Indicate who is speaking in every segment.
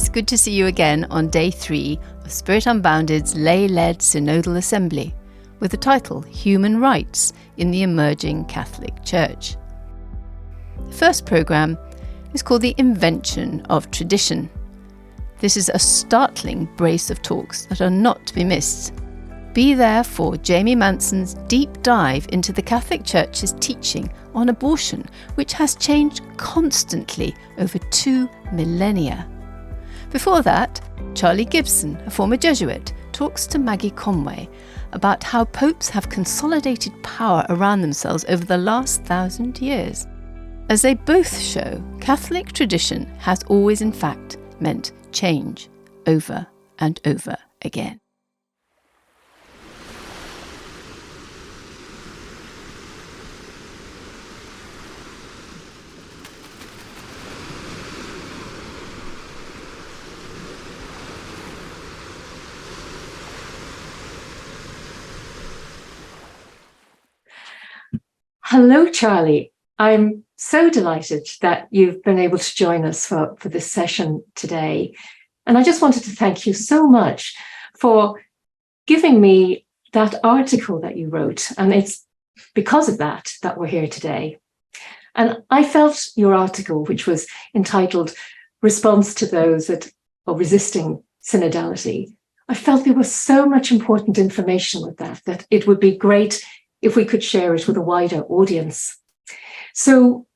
Speaker 1: It's good to see you again on day 3 of Spirit Unbounded's lay-led synodal assembly with the title Human Rights in the Emerging Catholic Church. The first programme is called the Invention of Tradition. This is a startling brace of talks that are not to be missed. Be there for Jamie Manson's deep dive into the Catholic Church's teaching on abortion, which has changed constantly over 2 millennia. Before that, Charlie Gibson, a former Jesuit, talks to Maggie Conway about how popes have consolidated power around themselves over the last 1,000 years. As they both show, Catholic tradition has always in fact meant change over and over again.
Speaker 2: Hello, Charlie. I'm so delighted that you've been able to join us for this session today. And I just wanted to thank you so much for giving me that article that you wrote. And it's because of that we're here today. And I felt your article, which was entitled Response to Those that are Resisting Synodality, I felt there was so much important information with that it would be great if we could share it with a wider audience. So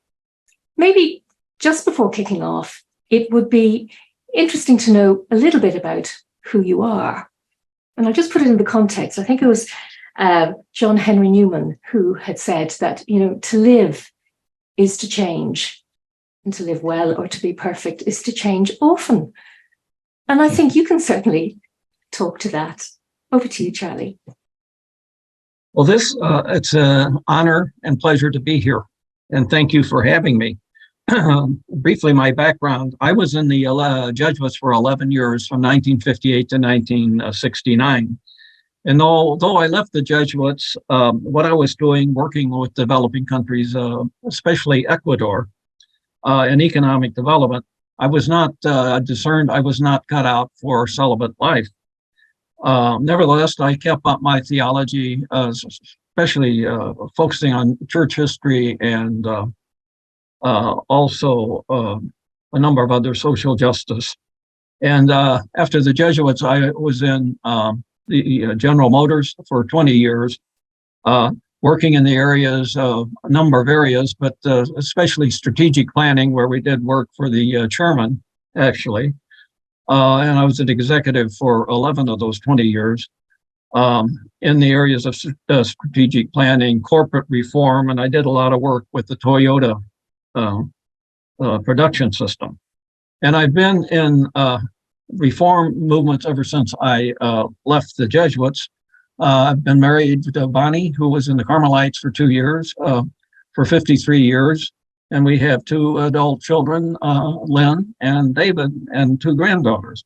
Speaker 2: maybe just before kicking off, it would be interesting to know a little bit about who you are. And I'll just put it in the context. I think it was John Henry Newman who had said that, to live is to change, and to live well or to be perfect is to change often. And I think you can certainly talk to that. Over to you, Charlie.
Speaker 3: Well, it's an honor and pleasure to be here, and thank you for having me. Briefly, my background, I was in the Jesuits for 11 years, from 1958 to 1969. And although I left the Jesuits, what I was doing, working with developing countries, especially Ecuador, in economic development, I was not discerned, I was not cut out for celibate life. Nevertheless, I kept up my theology, especially focusing on church history and also a number of other social justice. And after the Jesuits, I was in the General Motors for 20 years, working in the areas of a number of areas, but especially strategic planning, where we did work for the chairman, actually. And I was an executive for 11 of those 20 years in the areas of strategic planning, corporate reform, and I did a lot of work with the Toyota production system. And I've been in reform movements ever since I left the Jesuits. I've been married to Bonnie, who was in the Carmelites for 2 years, for 53 years. And we have 2 adult children, Lynn and David, and 2 granddaughters.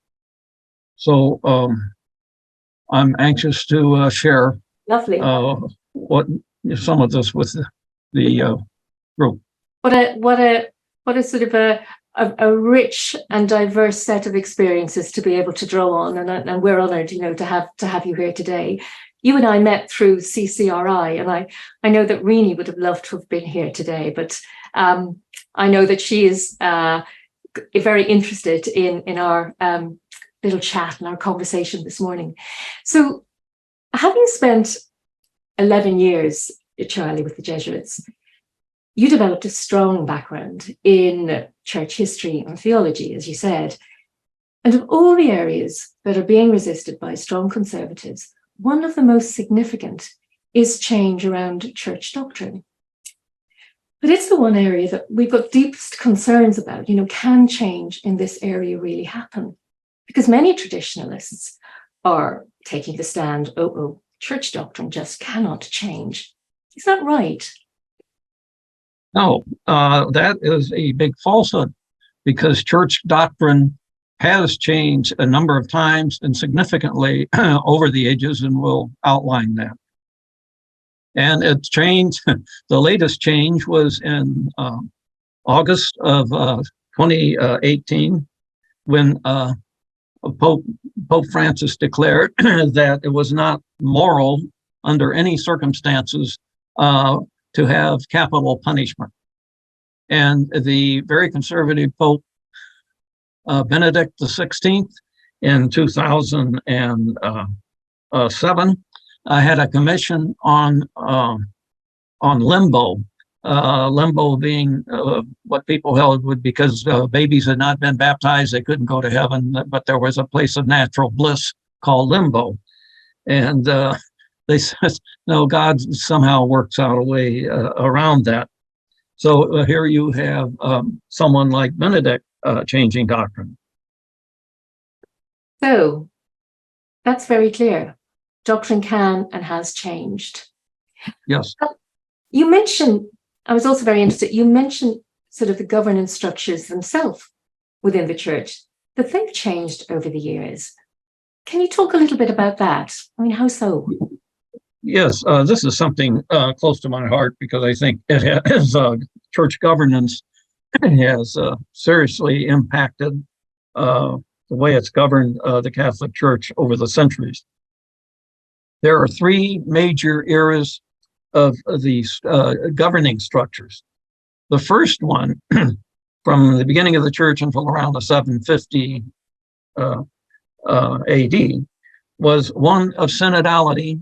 Speaker 3: So I'm anxious to share
Speaker 2: Lovely.
Speaker 3: Some of this with the group.
Speaker 2: What a sort of a rich and diverse set of experiences to be able to draw on, and we're honoured, to have you here today. You and I met through CCRI, and I know that Rini would have loved to have been here today, but I know that she is very interested in our little chat and our conversation this morning. So, having spent 11 years, Charlie, with the Jesuits, you developed a strong background in church history and theology, as you said. And of all the areas that are being resisted by strong conservatives, one of the most significant is change around church doctrine. But it's the one area that we've got deepest concerns about. Can change in this area really happen? Because many traditionalists are taking the stand, church doctrine just cannot change. Is that right?
Speaker 3: No, that is a big falsehood, because church doctrine has changed a number of times and significantly over the ages, and we'll outline that. And it's changed. The latest change was in August of 2018, when Pope Francis declared that it was not moral under any circumstances to have capital punishment. And the very conservative Pope Benedict XVI in 2007 had a commission on limbo. Limbo being what people held would, because babies had not been baptized, they couldn't go to heaven, but there was a place of natural bliss called limbo. And they said, no, God somehow works out a way around that. So here you have someone like Benedict changing doctrine.
Speaker 2: So that's very clear. Doctrine can and has changed.
Speaker 3: Yes.
Speaker 2: You mentioned, I was also very interested, you mentioned sort of the governance structures themselves within the church, that they've changed over the years. Can you talk a little bit about that? I mean, how so?
Speaker 3: Yes, this is something close to my heart, because I think it has church governance has seriously impacted the way it's governed the Catholic Church over the centuries. There are three major eras of these governing structures. The first one, from the beginning of the church until around the 750 AD, was one of synodality,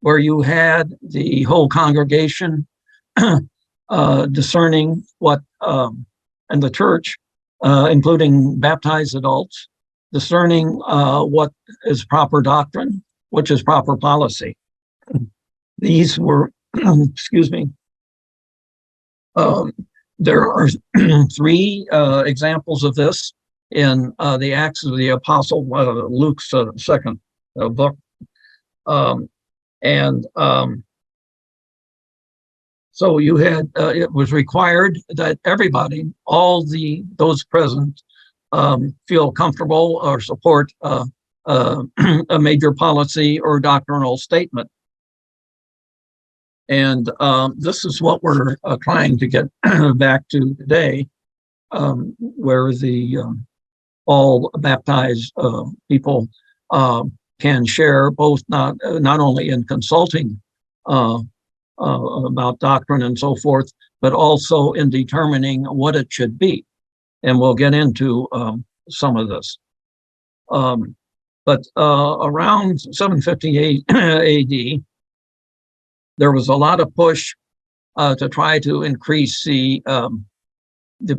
Speaker 3: where you had the whole congregation discerning what, and the church, including baptized adults, discerning what is proper doctrine, which is proper policy. These were, excuse me, there are three examples of this in the Acts of the Apostle, Luke's second book. So you had, it was required that everybody, all those present, feel comfortable or support a major policy or doctrinal statement. And this is what we're trying to get back to today, where the all baptized people can share both not only in consulting about doctrine and so forth, but also in determining what it should be. And we'll get into some of this. But around 758 AD, there was a lot of push to try to increase the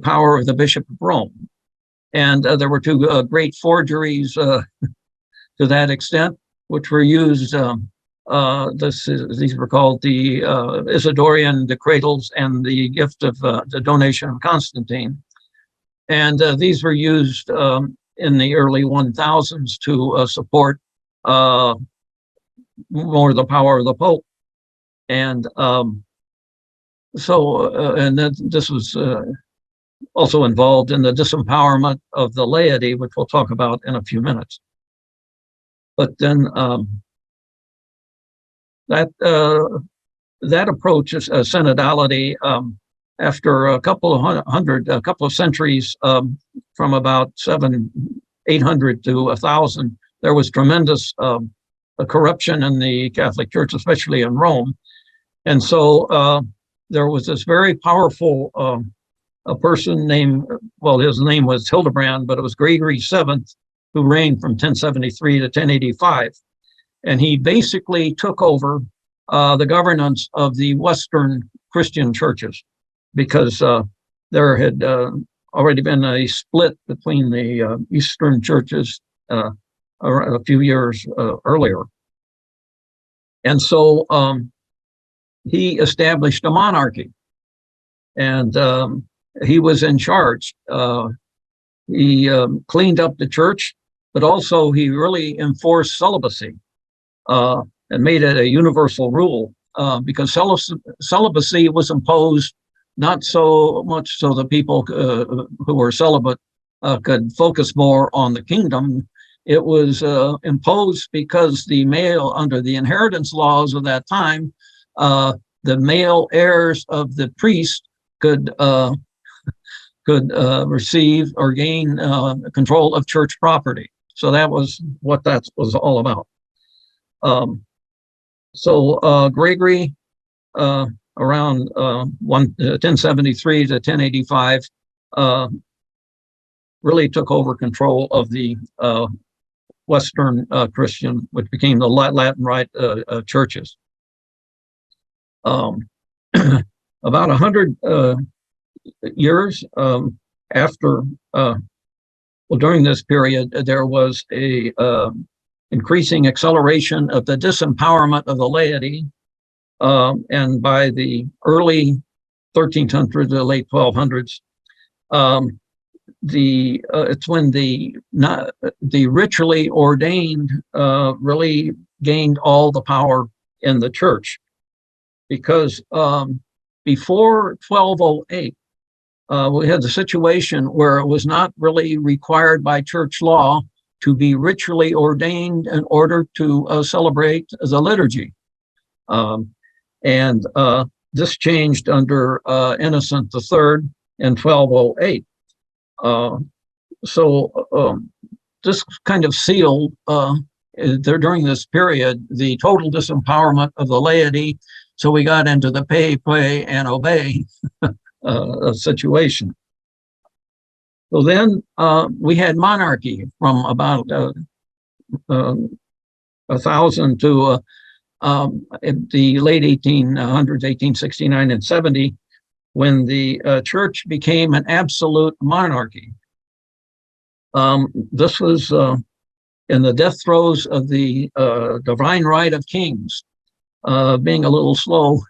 Speaker 3: power of the Bishop of Rome. And there were two great forgeries to that extent, which were used. These were called the Isidorian decretals and the gift of the donation of Constantine. And these were used in the early 1000s to support more the power of the Pope. And and this was also involved in the disempowerment of the laity, which we'll talk about in a few minutes. But then that approach is synodality. After a couple of centuries, from about 800 to 1000, there was tremendous corruption in the Catholic Church, especially in Rome. And so there was this very powerful a person named, well, his name was Hildebrand, but it was Gregory VII, who reigned from 1073 to 1085. And he basically took over the governance of the Western Christian churches, because there had already been a split between the Eastern churches a few years earlier. And so he established a monarchy, and he was in charge. He cleaned up the church, but also he really enforced celibacy and made it a universal rule, because celibacy was imposed not so much so that people who were celibate could focus more on the kingdom. It was imposed because the male, under the inheritance laws of that time, the male heirs of the priest could could receive or gain control of church property. So that was what that was all about. Gregory, around 1073 to 1085, really took over control of the Western Christian, which became the Latin Rite churches. About 100 years after, during this period, there was a increasing acceleration of the disempowerment of the laity, and by the early 1300s to late 1200s, it's when the ritually ordained really gained all the power in the church, because before 1208, we had the situation where it was not really required by church law to be ritually ordained in order to celebrate the liturgy. And this changed under Innocent III in 1208. This kind of sealed, during this period, the total disempowerment of the laity. So we got into the pay, play, and obey situation. So then we had monarchy from about 1000 to the late 1800s, 1869 and 70, when the church became an absolute monarchy. This was in the death throes of the divine right of kings. Being a little slow,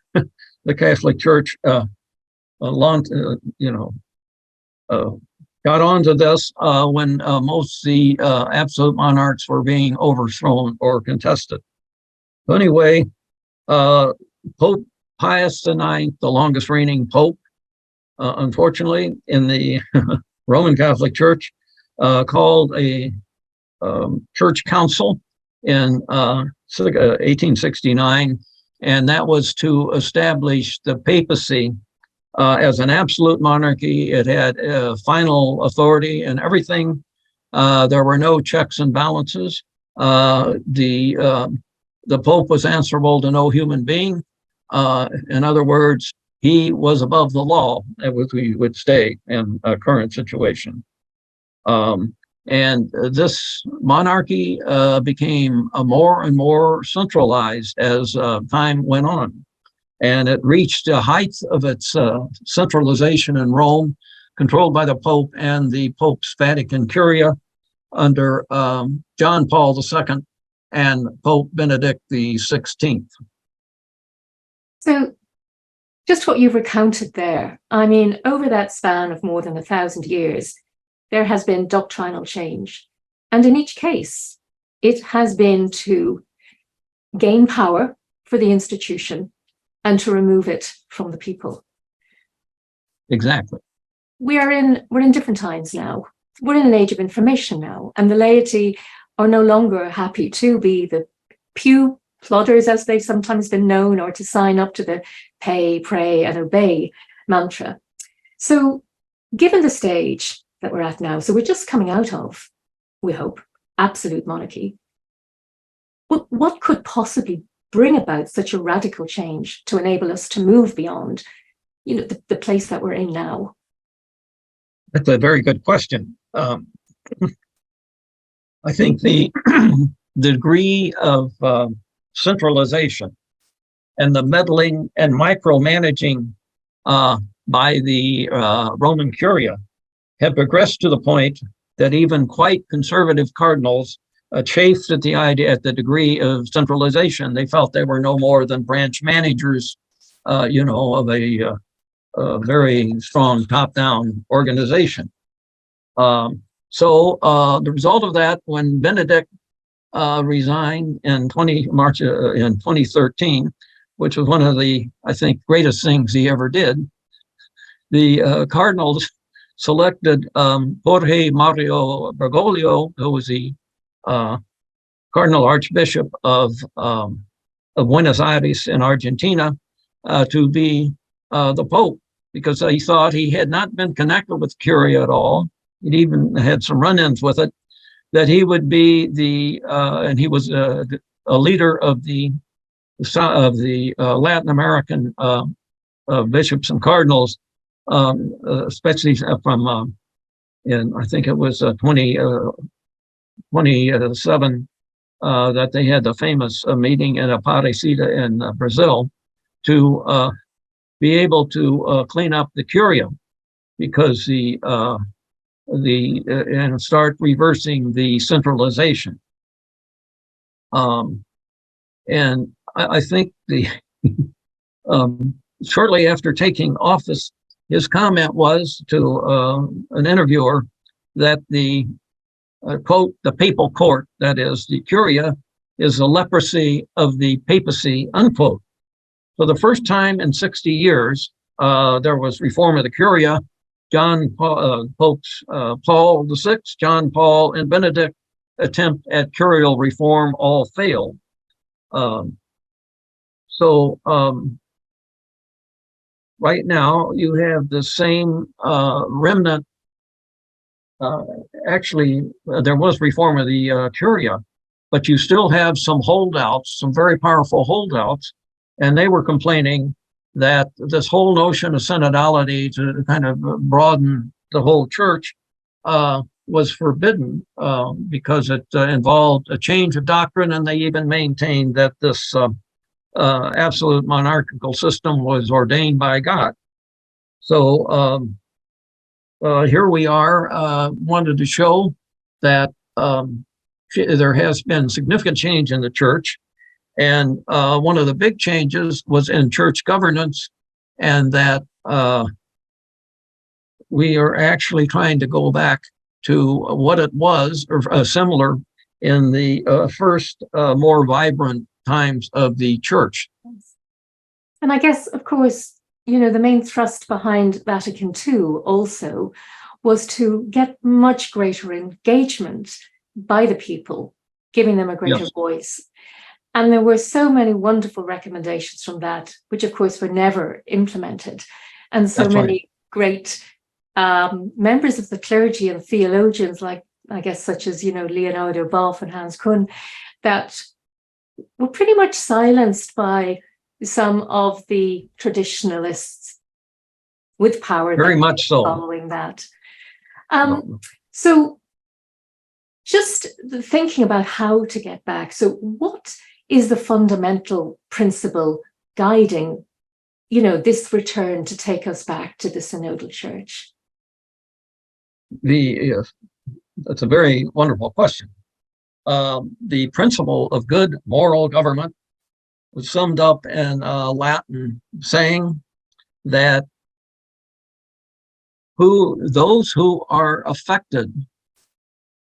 Speaker 3: the Catholic Church got onto this when most of the absolute monarchs were being overthrown or contested. Anyway, Pope Pius IX, the longest reigning pope, unfortunately, in the Roman Catholic Church, called a church council in 1869, and that was to establish the papacy as an absolute monarchy. It had final authority and everything. There were no checks and balances. The Pope was answerable to no human being. In other words, he was above the law, as we would say in a current situation. And this monarchy became more and more centralized as time went on. And it reached the height of its centralization in Rome, controlled by the Pope and the Pope's Vatican Curia under John Paul II and Pope Benedict XVI.
Speaker 2: So just what you've recounted there, I mean, over that span of more than 1,000 years, there has been doctrinal change. And in each case, it has been to gain power for the institution and to remove it from the people.
Speaker 3: Exactly.
Speaker 2: We're in different times now. We're in an age of information now, and the laity are no longer happy to be the pew plodders, as they've sometimes been known, or to sign up to the pay, pray, and obey mantra. So given the stage that we're at now, so we're just coming out of, we hope, absolute monarchy, what could possibly bring about such a radical change to enable us to move beyond, the place that we're in now?
Speaker 3: That's a very good question. I think the degree of centralization and the meddling and micromanaging by the Roman Curia have progressed to the point that even quite conservative cardinals chafed at the idea, at the degree of centralization. They felt they were no more than branch managers, of a very strong top-down organization. So the result of that, when Benedict resigned in March in 2013, which was one of the, I think, greatest things he ever did, the cardinals selected Jorge Mario Bergoglio, who was the Cardinal Archbishop of Buenos Aires in Argentina, to be the Pope. because he thought he had not been connected with Curia at all. He'd even had some run-ins with it, that he would be and he was a leader of the Latin American bishops and cardinals, especially from, in I think it was 27, that they had the famous meeting in Aparecida in Brazil to be able to clean up the Curia, because and start reversing the centralization. And I think shortly after taking office, his comment was to an interviewer that the quote, the papal court, that is the Curia, is the leprosy of the papacy, unquote. For the first time in 60 years, there was reform of the Curia. Popes Paul VI, John Paul, and Benedict attempt at curial reform all failed. Right now you have the same remnant. Actually, there was reform of the Curia, but you still have some holdouts, some very powerful holdouts, and they were complaining that this whole notion of synodality, to kind of broaden the whole church, was forbidden because it involved a change of doctrine, and they even maintained that this absolute monarchical system was ordained by God. So here we are, wanted to show that there has been significant change in the church. And one of the big changes was in church governance, and that we are actually trying to go back to what it was, or similar in the first more vibrant times of the church.
Speaker 2: And I guess, of course, you know, the main thrust behind Vatican II also was to get much greater engagement by the people, giving them a greater voice. And there were so many wonderful recommendations from that, which of course were never implemented. And so many great members of the clergy and theologians, like, I guess, such as, you know, Leonardo Boff and Hans Kuhn, that were pretty much silenced by some of the traditionalists with power.
Speaker 3: Very much so.
Speaker 2: Following that. So just thinking about how to get back. So what is the fundamental principle guiding, you know, this return to take us back to the synodal church?
Speaker 3: That's a very wonderful question. The principle of good moral government was summed up in a Latin saying that those who are affected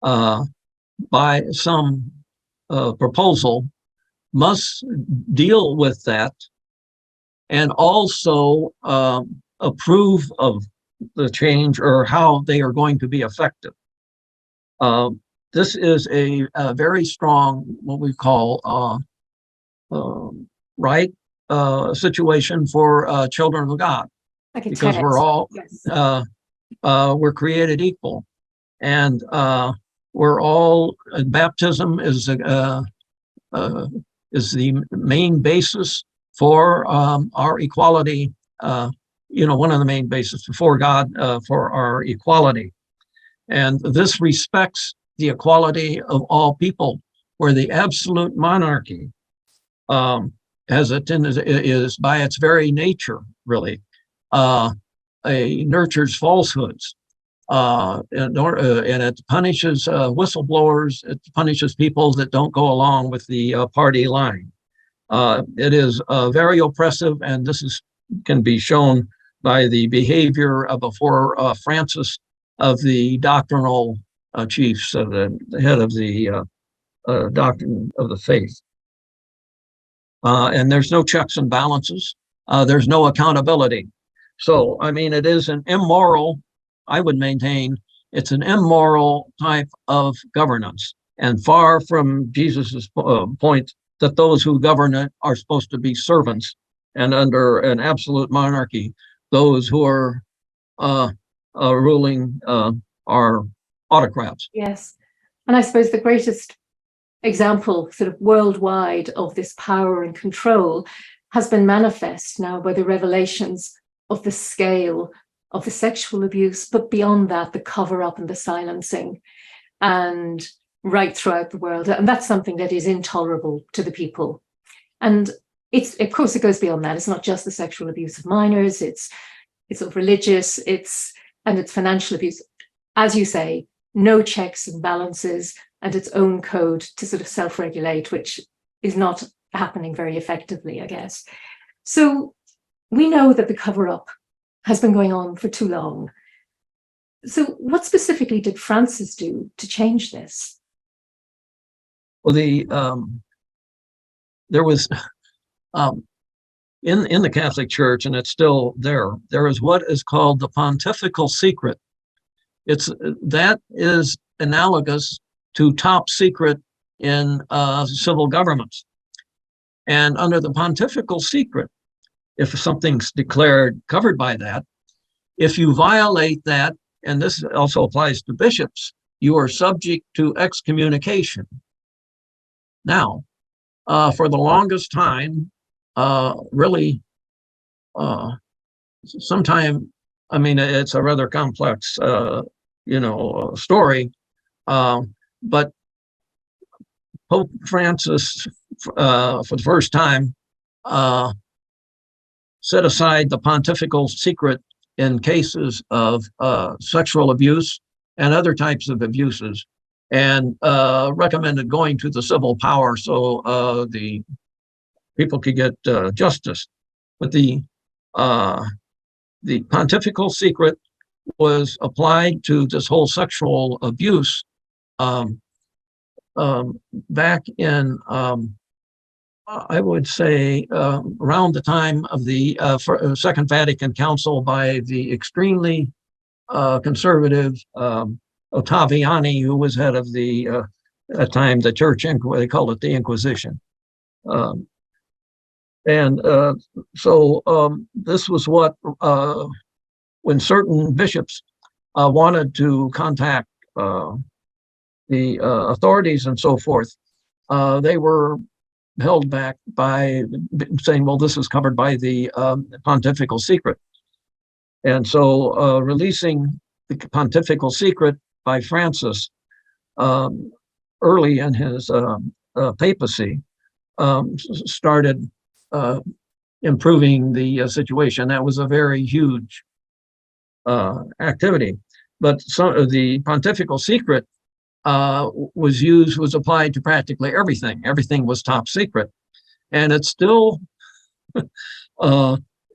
Speaker 3: by some proposal must deal with that and also approve of the change or how they are going to be effective. This is a very strong, what we call right situation for children of God, because we're all we're created equal, and we're all, baptism is the main basis for our equality. You know, one of the main bases before God for our equality, and this respects the equality of all people, where the absolute monarchy, as it is by its very nature, really, nurtures falsehoods, and it punishes whistleblowers. It punishes people that don't go along with the party line. It is very oppressive, and this can be shown by the behavior before Francis of the doctrinal chiefs, the head of the doctrine of the faith. And there's no checks and balances. There's no accountability. So, I mean, it is an immoral, I would maintain, it's an immoral type of governance, and far from Jesus's point that those who govern it are supposed to be servants, and under an absolute monarchy, those who are ruling are autocrats.
Speaker 2: Yes. And I suppose the greatest example sort of worldwide of this power and control has been manifest now by the revelations of the scale of the sexual abuse, but beyond that, the cover-up and the silencing, and right throughout the world. And that's something that is intolerable to the people. And it's, of course, it goes beyond that. It's not just the sexual abuse of minors, it's sort of religious, it's financial abuse. As you say, no checks and balances, and its own code to sort of self-regulate, which is not happening very effectively, I guess. So we know that the cover-up has been going on for too long. So what specifically did Francis do to change this?
Speaker 3: Well, there was in the Catholic Church, and it's still there is what is called the pontifical secret. That is analogous to top secret in civil governments. And under the pontifical secret, if something's declared covered by that, if you violate that, and this also applies to bishops, you are subject to excommunication. Now, for the longest time, really, sometime, I mean, it's a rather complex, story, but Pope Francis, for the first time, set aside the pontifical secret in cases of sexual abuse and other types of abuses, and recommended going to the civil power so the people could get justice. But the pontifical secret was applied to this whole sexual abuse back in, I would say, around the time of the Second Vatican Council by the extremely conservative Ottaviani, who was head of the, at the time, the Church, they called it the Inquisition. So this was what, when certain bishops wanted to contact the authorities and so forth, they were held back by saying, well, this is covered by the pontifical secret. And so releasing the pontifical secret by Francis early in his papacy started improving the situation. That was a very huge activity. But the pontifical secret was applied to practically everything. Everything was top secret. And it's still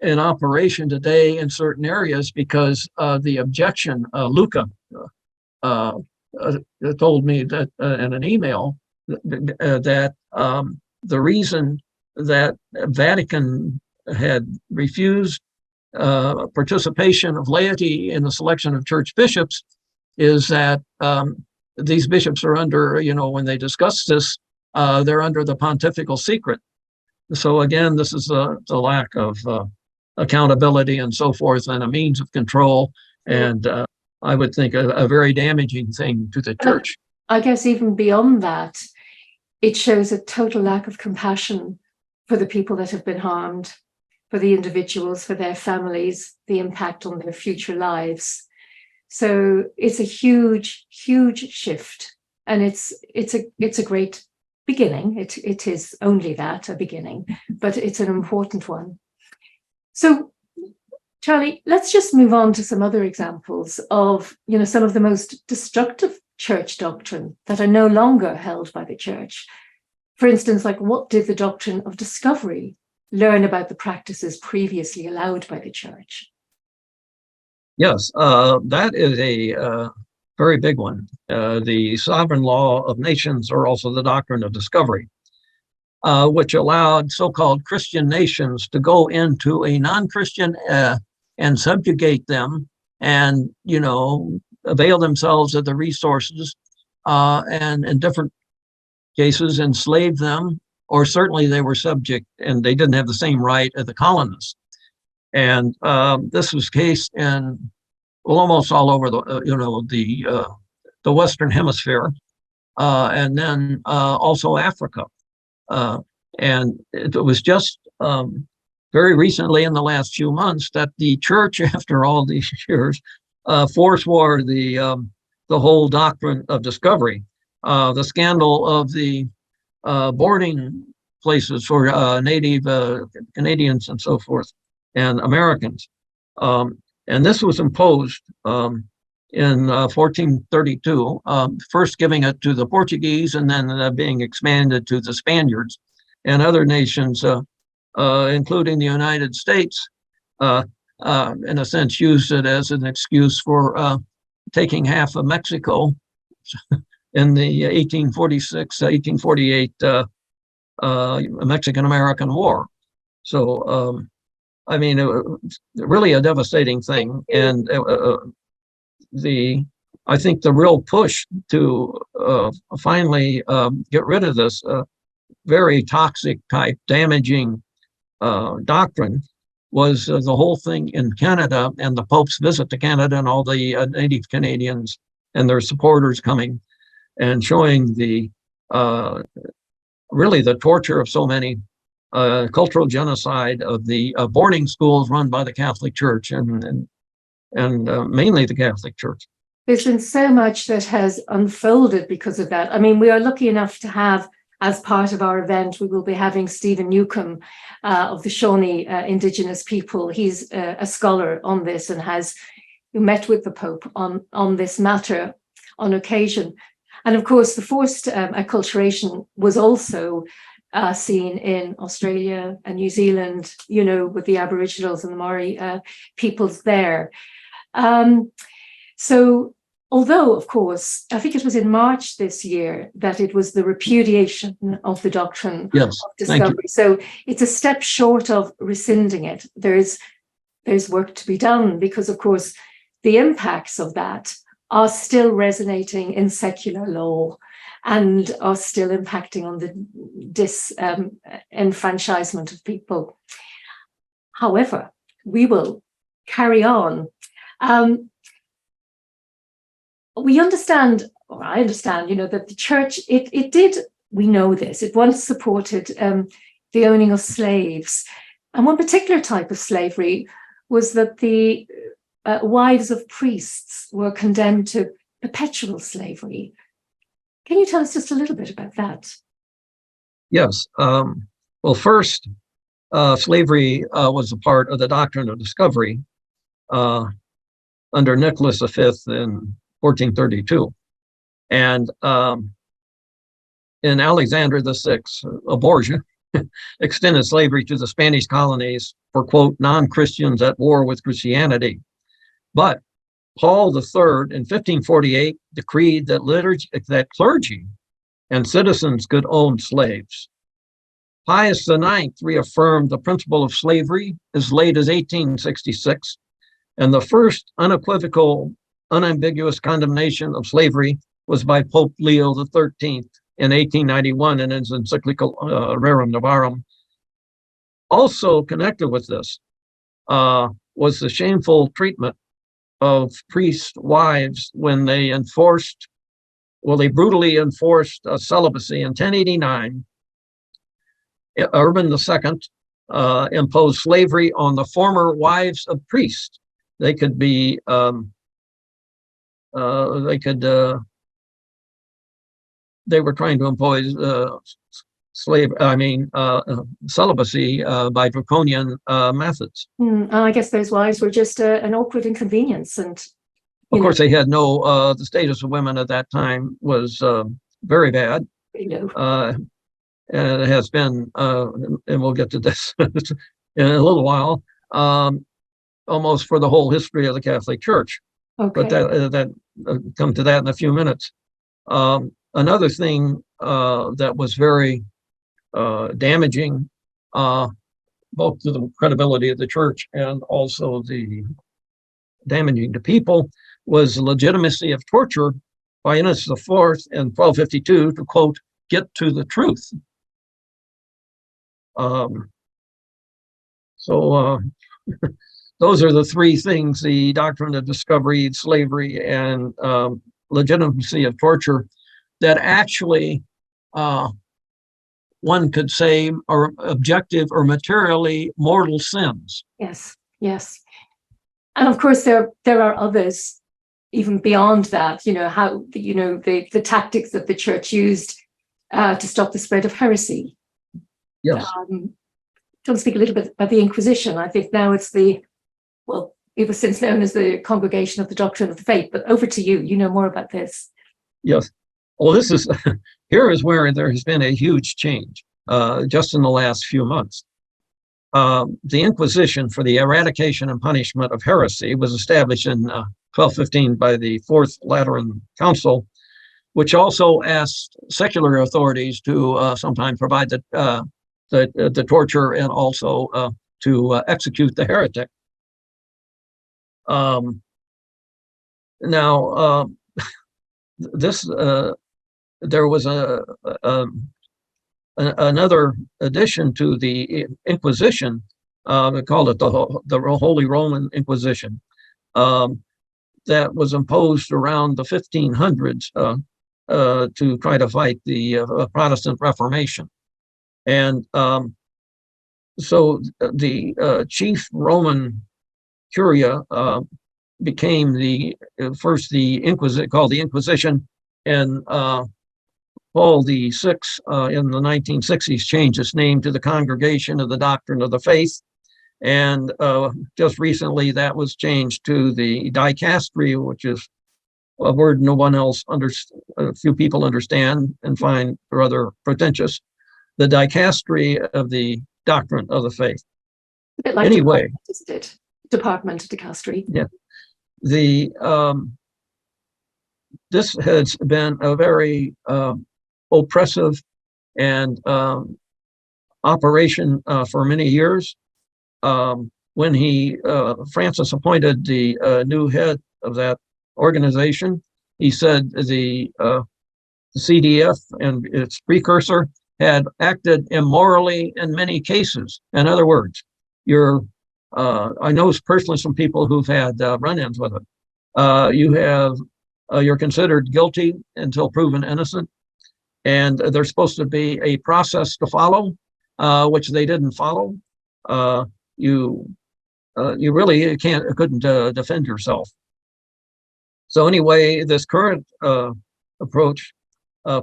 Speaker 3: in operation today in certain areas because the objection, Luca told me that in an email that the reason that Vatican had refused participation of laity in the selection of church bishops is that these bishops are under, when they discuss this, they're under the pontifical secret. So again, this is the lack of accountability and so forth, and a means of control, and I would think a very damaging thing to the church.
Speaker 2: I guess even beyond that, it shows a total lack of compassion for the people that have been harmed, for the individuals, for their families, the impact on their future lives. So it's a huge, huge shift, and it's a great beginning. It is only that, a beginning, but it's an important one. So, Charlie, let's just move on to some other examples of, some of the most destructive church doctrine that are no longer held by the church. For instance, like, what did the doctrine of discovery learn about the practices previously allowed by the church?
Speaker 3: Yes, that is a very big one. The sovereign law of nations, or also the doctrine of discovery, which allowed so-called Christian nations to go into a non-Christian and subjugate them and, avail themselves of the resources and in different cases enslave them, or certainly they were subject and they didn't have the same right as the colonists. And this was case in almost all over the Western Hemisphere, and then also Africa. And it was just very recently, in the last few months, that the church, after all these years, forswore the whole doctrine of discovery. The scandal of the boarding places for Native Canadians and so forth, and Americans. And this was imposed in 1432, first giving it to the Portuguese and then being expanded to the Spaniards and other nations, including the United States, in a sense, used it as an excuse for taking half of Mexico in the 1846-1848 Mexican-American War. So, I mean, really a devastating thing. And I think the real push to finally get rid of this very toxic type, damaging doctrine was the whole thing in Canada and the Pope's visit to Canada and all the Native Canadians and their supporters coming and showing the really the torture of so many, cultural genocide of the boarding schools run by the Catholic Church and mainly the Catholic Church.
Speaker 2: There's been so much that has unfolded because of that. I mean, we are lucky enough to have, as part of our event, we will be having Stephen Newcomb of the Shawnee Indigenous people. He's a scholar on this and has met with the Pope on this matter on occasion. And of course, the forced acculturation was also seen in Australia and New Zealand, you know, with the Aboriginals and the Maori peoples there. So although, of course, I think it was in March this year that it was the repudiation of the doctrine of discovery. So it's a step short of rescinding it. There's work to be done because, of course, the impacts of that are still resonating in secular law and are still impacting on the disenfranchisement of people. However, we will carry on. We understand, or I understand, you know, that the church, it did, we know this, it once supported the owning of slaves. And one particular type of slavery was that the wives of priests were condemned to perpetual slavery. Can you tell us just a little bit about that? Yes.
Speaker 3: Well, first, slavery was a part of the doctrine of discovery under Nicholas V in 1432. And in Alexander VI, Borgia extended slavery to the Spanish colonies for, quote, non-Christians at war with Christianity. But Paul III in 1548 decreed that clergy and citizens could own slaves. Pius IX reaffirmed the principle of slavery as late as 1866, and the first unequivocal, unambiguous condemnation of slavery was by Pope Leo XIII in 1891 in his encyclical Rerum Novarum. Also connected with this was the shameful treatment of priest wives when they brutally enforced celibacy in 1089. Urban II imposed slavery on the former wives of priests. They could be, they were trying to impose celibacy by draconian methods.
Speaker 2: I guess those wives were just an awkward inconvenience. And
Speaker 3: of course, they had no, the status of women at that time was very bad. And it has been, and we'll get to this in a little while, almost for the whole history of the Catholic Church. Okay. But that come to that in a few minutes. Another thing that was very damaging, both to the credibility of the church and also the damaging to people, was the legitimacy of torture by Innocent IV in 1252 to, quote, get to the truth. those are the three things: the doctrine of discovery, slavery, and legitimacy of torture, that actually one could say are objective or materially mortal sins.
Speaker 2: Yes, yes. And of course, there are others even beyond that, how, the tactics that the church used to stop the spread of heresy.
Speaker 3: Yes.
Speaker 2: To speak a little bit about the Inquisition, I think now it's it was since known as the Congregation of the Doctrine of the Faith, but over to you. You know more about this.
Speaker 3: Yes. Well, here is where there has been a huge change just in the last few months. The Inquisition for the eradication and punishment of heresy was established in 1215 by the Fourth Lateran Council, which also asked secular authorities to sometimes provide the torture and also to execute the heretic. Now, there was another addition to the Inquisition. We called it the Holy Roman Inquisition, that was imposed around the 1500s to try to fight the Protestant Reformation. And so the chief Roman curia became first the called the Inquisition, and Paul VI in the 1960s changed its name to the Congregation of the Doctrine of the Faith, and just recently that was changed to the dicastery, which is a word no one else a few people understand and find rather pretentious. The dicastery of the Doctrine of the Faith.
Speaker 2: A bit like
Speaker 3: anyway,
Speaker 2: department dicastery.
Speaker 3: Yeah. This has been a very oppressive and operation for many years. When Francis appointed the new head of that organization, he said the CDF and its precursor had acted immorally in many cases. In other words, I know personally some people who've had run-ins with it. You're considered guilty until proven innocent, and there's supposed to be a process to follow, which they didn't follow. You really couldn't defend yourself. So anyway, this current approach,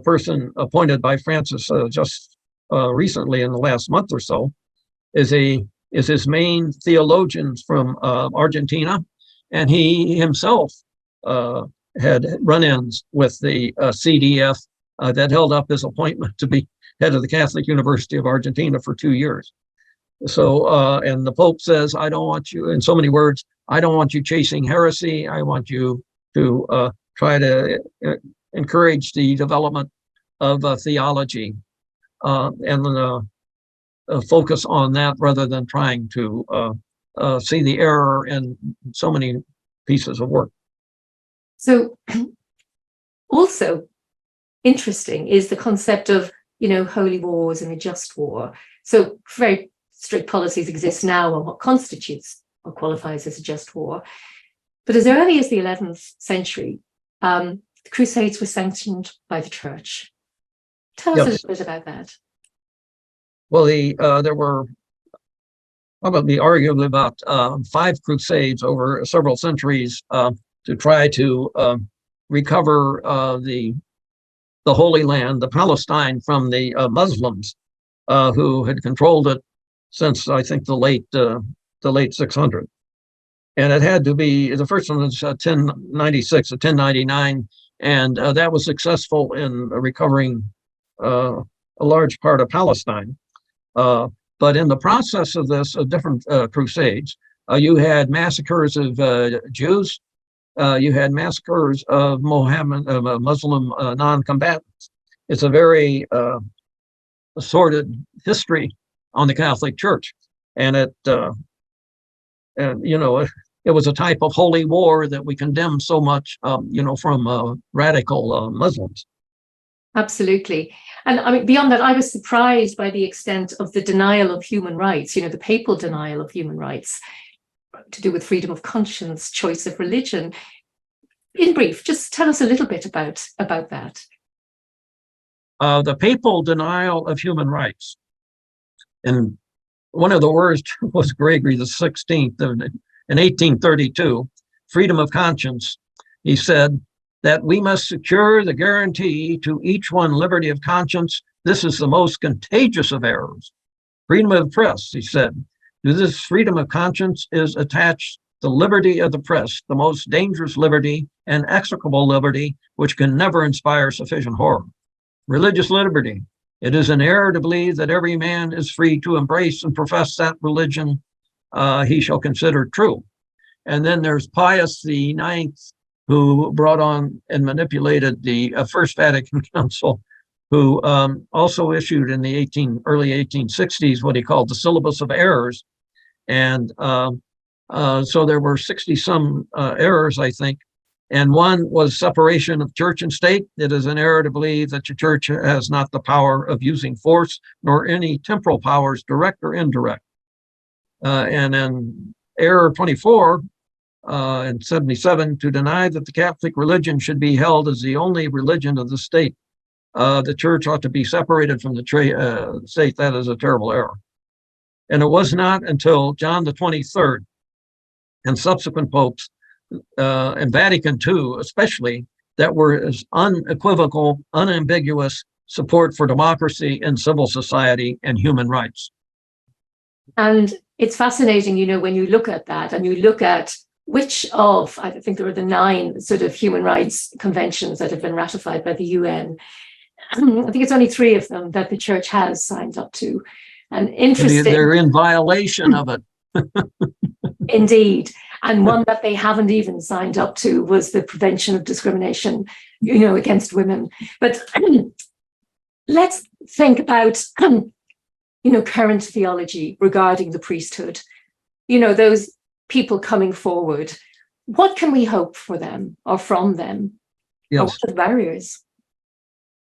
Speaker 3: person appointed by Francis just recently in the last month or so, is his main theologian from Argentina, and he himself had run-ins with the CDF that held up his appointment to be head of the Catholic University of Argentina for 2 years. So, and the Pope says, I don't want you, in so many words, I don't want you chasing heresy. I want you to try to encourage the development of theology and focus on that rather than trying to see the error in so many pieces of work.
Speaker 2: So also interesting is the concept of, holy wars and a just war. So very strict policies exist now on what constitutes or qualifies as a just war. But as early as the 11th century, the Crusades were sanctioned by the church. Tell us a little bit about that.
Speaker 3: Well, there were probably arguably about 5 crusades over several centuries to try to recover the Holy Land, the Palestine, from the Muslims who had controlled it since I think the late 600s. And it had to be, the first one was 1096 or 1099, and that was successful in recovering a large part of Palestine. But in the process of this, different crusades, you had massacres of Jews, you had massacres of Muslim non-combatants. It's a very sordid history on the Catholic Church, and it was a type of holy war that we condemn so much, from radical Muslims.
Speaker 2: Absolutely. And I mean, beyond that, I was surprised by the extent of the denial of human rights, the papal denial of human rights. to do with freedom of conscience, choice of religion. In brief, just tell us a little bit about that.
Speaker 3: The papal denial of human rights. And one of the worst was Gregory the 16th in 1832, freedom of conscience. He said that we must secure the guarantee to each one liberty of conscience. This is the most contagious of errors. Freedom of the press, he said. To this freedom of conscience is attached the liberty of the press, the most dangerous liberty and execrable liberty, which can never inspire sufficient horror. Religious liberty. It is an error to believe that every man is free to embrace and profess that religion he shall consider true. And then there's Pius IX, who brought on and manipulated the First Vatican Council, who also issued in the early 1860s what he called the Syllabus of Errors. And so there were 60-some errors, I think. And one was separation of church and state. It is an error to believe that the church has not the power of using force, nor any temporal powers, direct or indirect. And then error 24 in 77, to deny that the Catholic religion should be held as the only religion of the state. The church ought to be separated from the state. That is a terrible error. And it was not until John the 23rd and subsequent popes, and Vatican II especially, that were as unequivocal, unambiguous support for democracy and civil society and human rights.
Speaker 2: And it's fascinating, when you look at that and you look at which of, I think there are the 9 sort of human rights conventions that have been ratified by the UN. I think it's only 3 of them that the church has signed up to. And interesting.
Speaker 3: They're in violation of it.
Speaker 2: Indeed. And one that they haven't even signed up to was the prevention of discrimination, against women. But let's think about, current theology regarding the priesthood. Those people coming forward. What can we hope for them or from them?
Speaker 3: Yes.
Speaker 2: Or what are the barriers?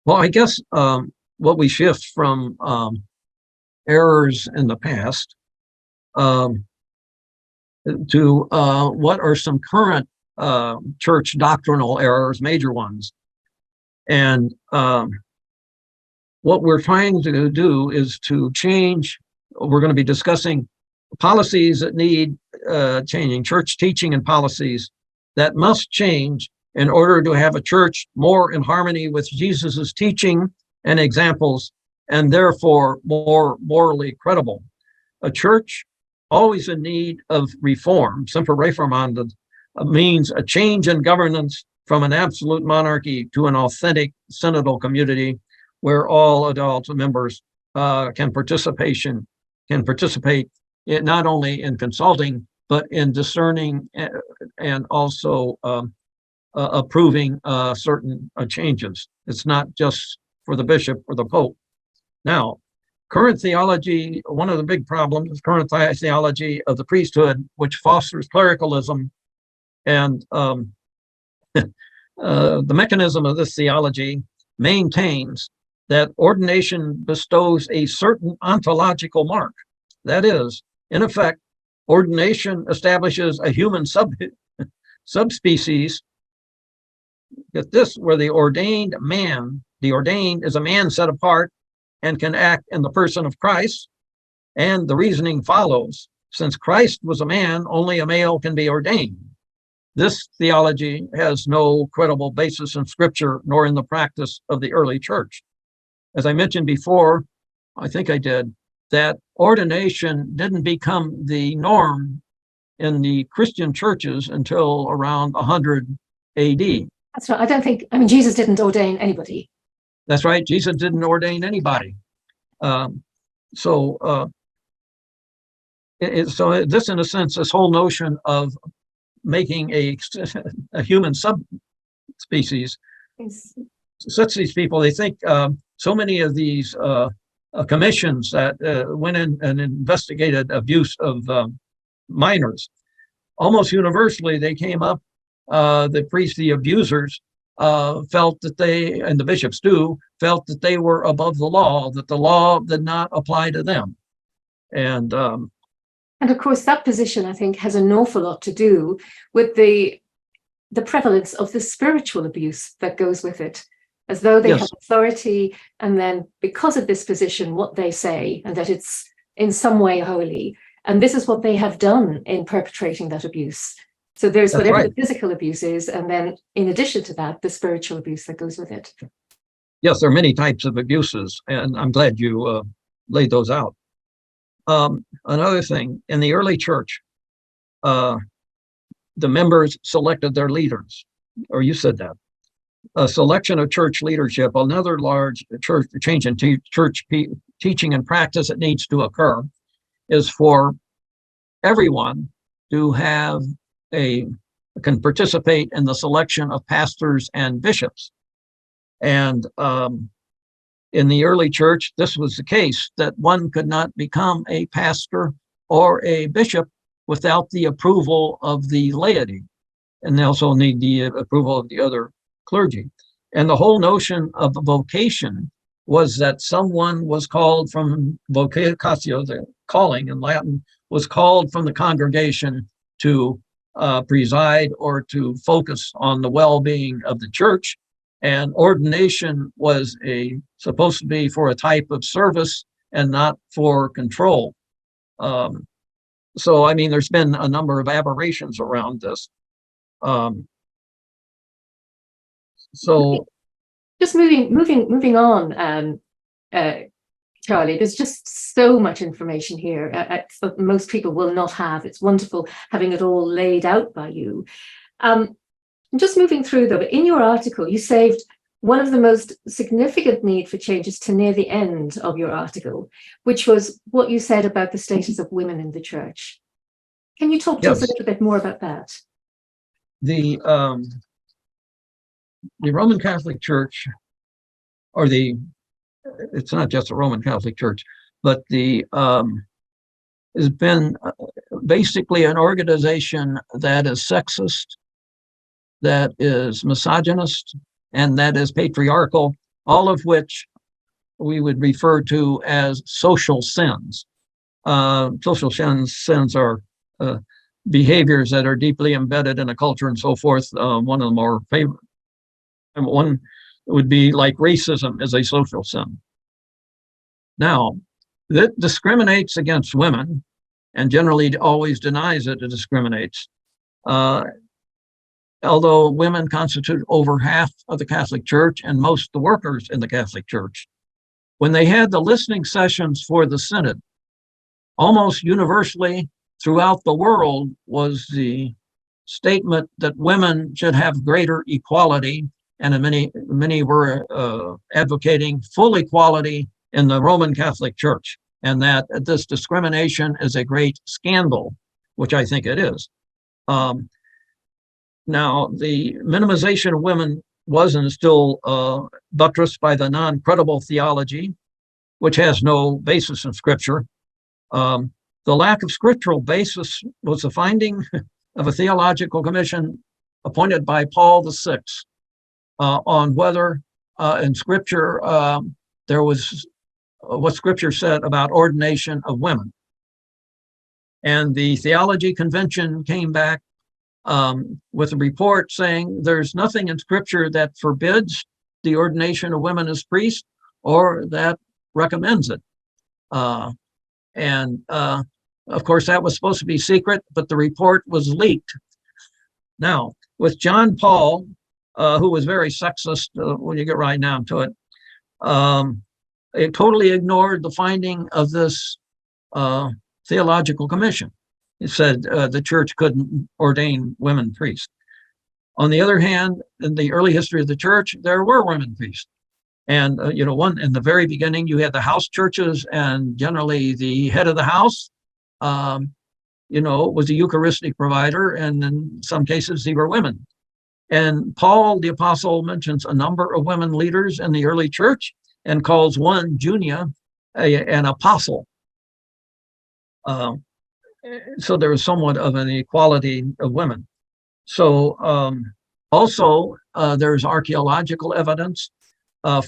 Speaker 3: Well, I guess what we shift from errors in the past to what are some current church doctrinal errors, major ones. And what we're trying to do is to change. We're going to be discussing policies that need changing, church teaching and policies that must change in order to have a church more in harmony with Jesus's teaching and examples, and therefore more morally credible. A church always in need of reform, semper reformanda, means a change in governance from an absolute monarchy to an authentic synodal community where all adult members can participate not only in consulting, but in discerning and also approving certain changes. It's not just for the bishop or the pope. Now, current theology, one of the big problems is current theology of the priesthood, which fosters clericalism. And the mechanism of this theology maintains that ordination bestows a certain ontological mark. That is, in effect, ordination establishes a human subspecies. Get this, where the ordained is a man set apart and can act in the person of Christ. And the reasoning follows, since Christ was a man, only a male can be ordained. This theology has no credible basis in scripture, nor in the practice of the early church. As I mentioned before, I think I did, that ordination didn't become the norm in the Christian churches until around 100 AD.
Speaker 2: That's right. Jesus didn't ordain anybody.
Speaker 3: That's right. Jesus didn't ordain anybody. So this, in a sense, this whole notion of making a human subspecies sets these people, they think so many of these commissions that went in and investigated abuse of minors, almost universally they came up, the priests, the abusers, felt that they, and the bishops too, felt that they were above the law, that the law did not apply to them. And
Speaker 2: And of course, that position, I think, has an awful lot to do with the prevalence of the spiritual abuse that goes with it, as though they have authority, and then because of this position, what they say, and that it's in some way holy. And this is what they have done in perpetrating that abuse. So there's whatever the physical abuse is, and then in addition to that, the spiritual abuse that goes with it.
Speaker 3: Yes, there are many types of abuses, and I'm glad you laid those out. Another thing, in the early church, the members selected their leaders, or you said that. A selection of church leadership, another large church change in church teaching and practice that needs to occur, is for everyone to have can participate in the selection of pastors and bishops. And in the early church, this was the case, that one could not become a pastor or a bishop without the approval of the laity. And they also need the approval of the other clergy. And the whole notion of vocation was that someone was called from vocatio, the calling in Latin, was called from the congregation to preside or to focus on the well-being of the church. And ordination was supposed to be for a type of service and not for control. So, I mean, there's been a number of aberrations around this. So,
Speaker 2: just moving on, Charlie. There's just so much information here that most people will not have. It's wonderful having it all laid out by you. Just moving through, though, in your article, you saved one of the most significant need for changes to near the end of your article, which was what you said about the status of women in the church. Can you talk to us a little bit more about that?
Speaker 3: The Roman Catholic Church, or it's not just the Roman Catholic Church, but has been basically an organization that is sexist, that is misogynist, and that is patriarchal, all of which we would refer to as social sins. Social sins are behaviors that are deeply embedded in a culture and so forth. One of the more favorite, one would be like racism is a social sin. Now, that discriminates against women, and generally always denies it discriminates. Although women constitute over half of the Catholic Church and most of the workers in the Catholic Church. When they had the listening sessions for the Synod, almost universally throughout the world was the statement that women should have greater equality, and many were advocating full equality in the Roman Catholic Church, and that this discrimination is a great scandal, which I think it is. Now, the minimization of women was and is still buttressed by the non-credible theology, which has no basis in Scripture. The lack of scriptural basis was the finding of a theological commission appointed by Paul VI on whether in Scripture there was what Scripture said about ordination of women. And the theology convention came back with a report saying there's nothing in Scripture that forbids the ordination of women as priests or that recommends it. Of course, that was supposed to be secret, but the report was leaked. Now, with John Paul, who was very sexist when you get right down to it, it totally ignored the finding of this theological commission. It said the church couldn't ordain women priests. On the other hand, in the early history of the church, there were women priests. And, one in the very beginning, you had the house churches, and generally the head of the house, was a Eucharistic provider, and in some cases, they were women. And Paul, the apostle, mentions a number of women leaders in the early church and calls one, Junia, an apostle. So there was somewhat of an equality of women. So also there's archaeological evidence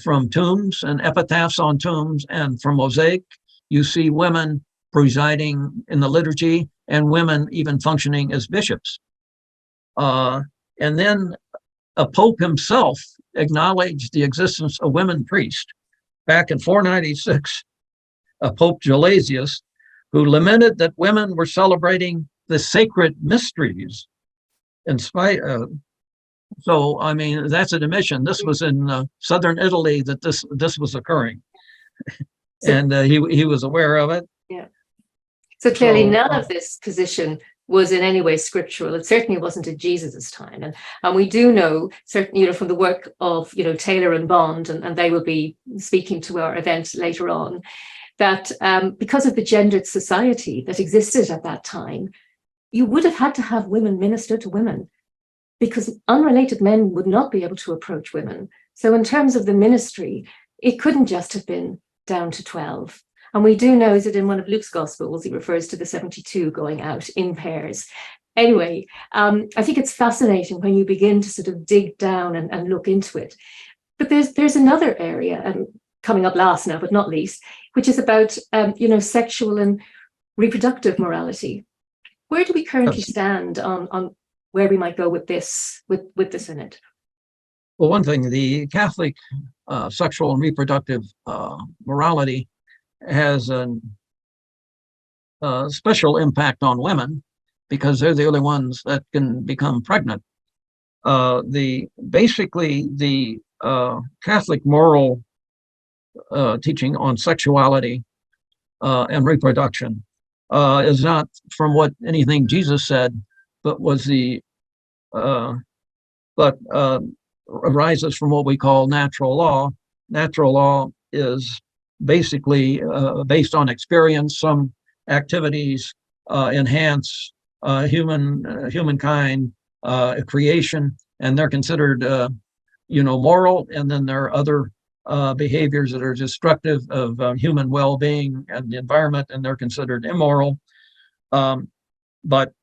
Speaker 3: from tombs and epitaphs on tombs, and from mosaic, you see women presiding in the liturgy, and women even functioning as bishops. And then a pope himself acknowledged the existence of women priests. Back in 496, Pope Gelasius, who lamented that women were celebrating the sacred mysteries in spite of. So, I mean, that's an admission. This was in southern Italy that this was occurring. And he was aware of it.
Speaker 2: Yeah. So clearly none of this position was in any way scriptural. It certainly wasn't in Jesus's time. And we do know, certainly, from the work of, Taylor and Bond, and they will be speaking to our event later on, that because of the gendered society that existed at that time, you would have had to have women minister to women, because unrelated men would not be able to approach women. So in terms of the ministry, it couldn't just have been down to 12. And we do know that in one of Luke's Gospels, he refers to the 72 going out in pairs. Anyway, I think it's fascinating when you begin to sort of dig down and look into it. But there's another area, coming up last now, but not least, which is about, sexual and reproductive morality. Where do we currently stand on where we might go with this, with the Synod?
Speaker 3: Well, one thing, the Catholic sexual and reproductive morality has a special impact on women because they're the only ones that can become pregnant. The Catholic moral teaching on sexuality and reproduction is not from what anything Jesus said, but arises from what we call natural law. Natural law is basically based on experience. Some activities enhance humankind, creation, and they're considered, moral. And then there are other behaviors that are destructive of human well-being and the environment, and they're considered immoral. But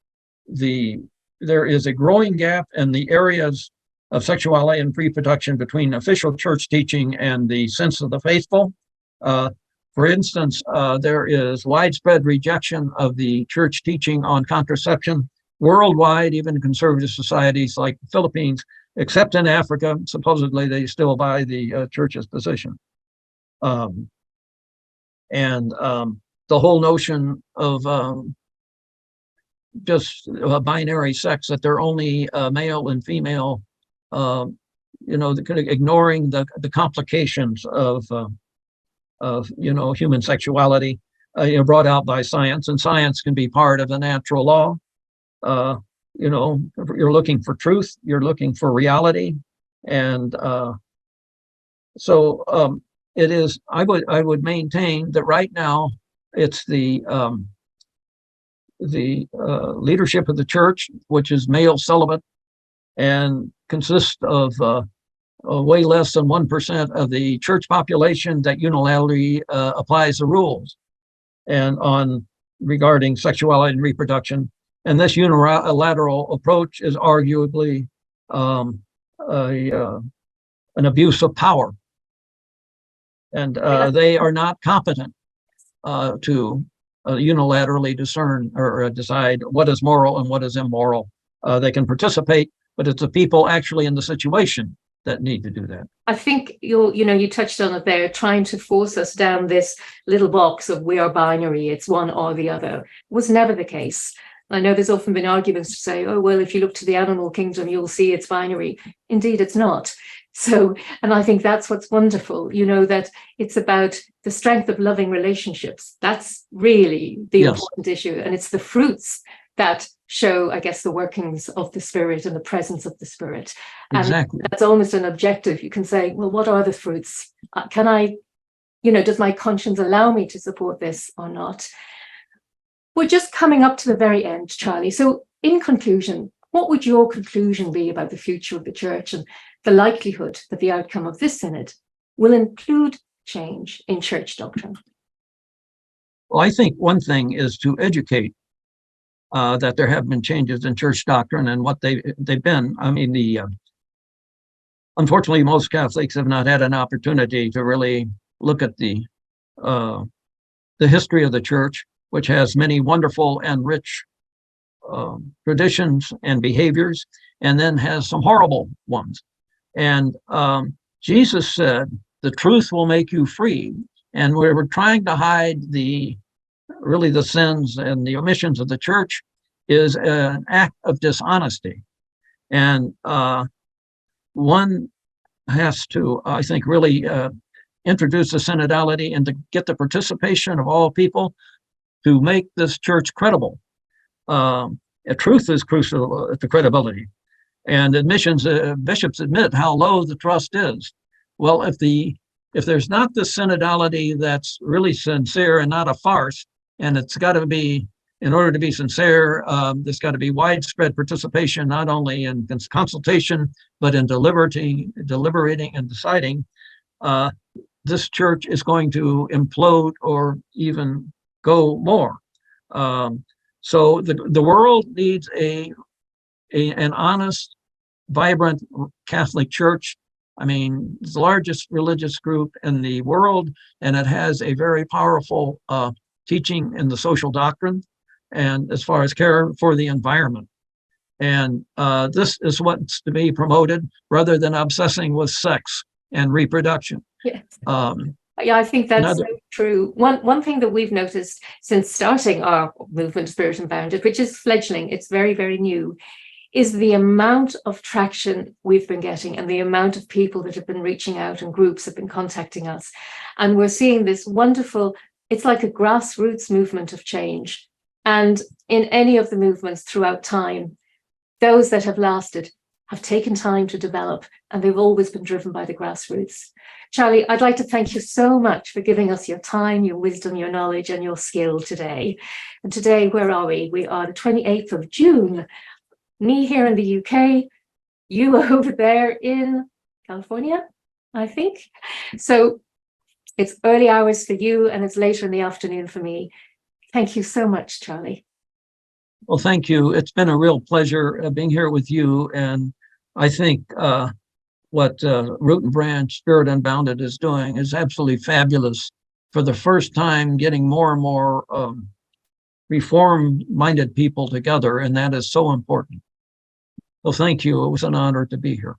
Speaker 3: there is a growing gap in the areas of sexuality and reproduction between official church teaching and the sense of the faithful. For instance, there is widespread rejection of the church teaching on contraception worldwide, even in conservative societies like the Philippines, except in Africa. Supposedly, they still buy the church's position. And the whole notion of just binary sex, that they're only male and female, ignoring the complications of human sexuality, brought out by science, and science can be part of the natural law. You're looking for truth, you're looking for reality, and so it is. I would maintain that right now it's the leadership of the church, which is male celibate, and consists of way less than 1% of the church population that unilaterally applies the rules and on regarding sexuality and reproduction. And this unilateral approach is arguably an abuse of power. And they are not competent to unilaterally discern or decide what is moral and what is immoral. They can participate, but it's the people actually in the situation that need to do that.
Speaker 2: I think you touched on it there, trying to force us down this little box of we are binary, it's one or the other. Was never the case. I know there's often been arguments to say, oh, well, if you look to the animal kingdom, you'll see it's binary. Indeed, it's not. So, and I think that's what's wonderful, that it's about the strength of loving relationships. That's really the important issue. And it's the fruits that show, I guess, the workings of the Spirit and the presence of the Spirit. And
Speaker 3: exactly.
Speaker 2: That's almost an objective. You can say, well, what are the fruits? Can I, does my conscience allow me to support this or not? We're just coming up to the very end, Charlie. So in conclusion, what would your conclusion be about the future of the church and the likelihood that the outcome of this synod will include change in church doctrine?
Speaker 3: Well, I think one thing is to educate that there have been changes in church doctrine and what they've been. I mean, unfortunately, most Catholics have not had an opportunity to really look at the history of the church which has many wonderful and rich traditions and behaviors, and then has some horrible ones. And Jesus said, the truth will make you free. And we're trying to hide the sins and the omissions of the church is an act of dishonesty. And one has to, I think, really introduce the synodality and to get the participation of all people to make this church credible. Truth is crucial to credibility. And bishops admit how low the trust is. Well, if there's not the synodality that's really sincere and not a farce, and it's got to be, in order to be sincere, there's got to be widespread participation, not only in consultation, but in deliberating and deciding, this church is going to implode or even go more. So the world needs an honest, vibrant Catholic Church. I mean, it's the largest religious group in the world, and it has a very powerful teaching in the social doctrine and as far as care for the environment. And this is what's to be promoted rather than obsessing with sex and reproduction.
Speaker 2: Yes. Yeah, I think that's so true. One thing that we've noticed since starting our movement, Spirit Unbounded, which is fledgling, it's very, very new, is the amount of traction we've been getting and the amount of people that have been reaching out and groups have been contacting us. And we're seeing this wonderful, it's like a grassroots movement of change. And in any of the movements throughout time, those that have lasted have taken time to develop, and they've always been driven by the grassroots. Charlie, I'd like to thank you so much for giving us your time, your wisdom, your knowledge, and your skill today. And today, where are we? We are the 28th of June. Me here in the UK, you over there in California, I think. So it's early hours for you, and it's later in the afternoon for me. Thank you so much, Charlie.
Speaker 3: Well, thank you. It's been a real pleasure being here with you. And I think what Root and Branch Spirit Unbounded is doing is absolutely fabulous. For the first time, getting more and more reform-minded people together, and that is so important. Well, thank you. It was an honor to be here.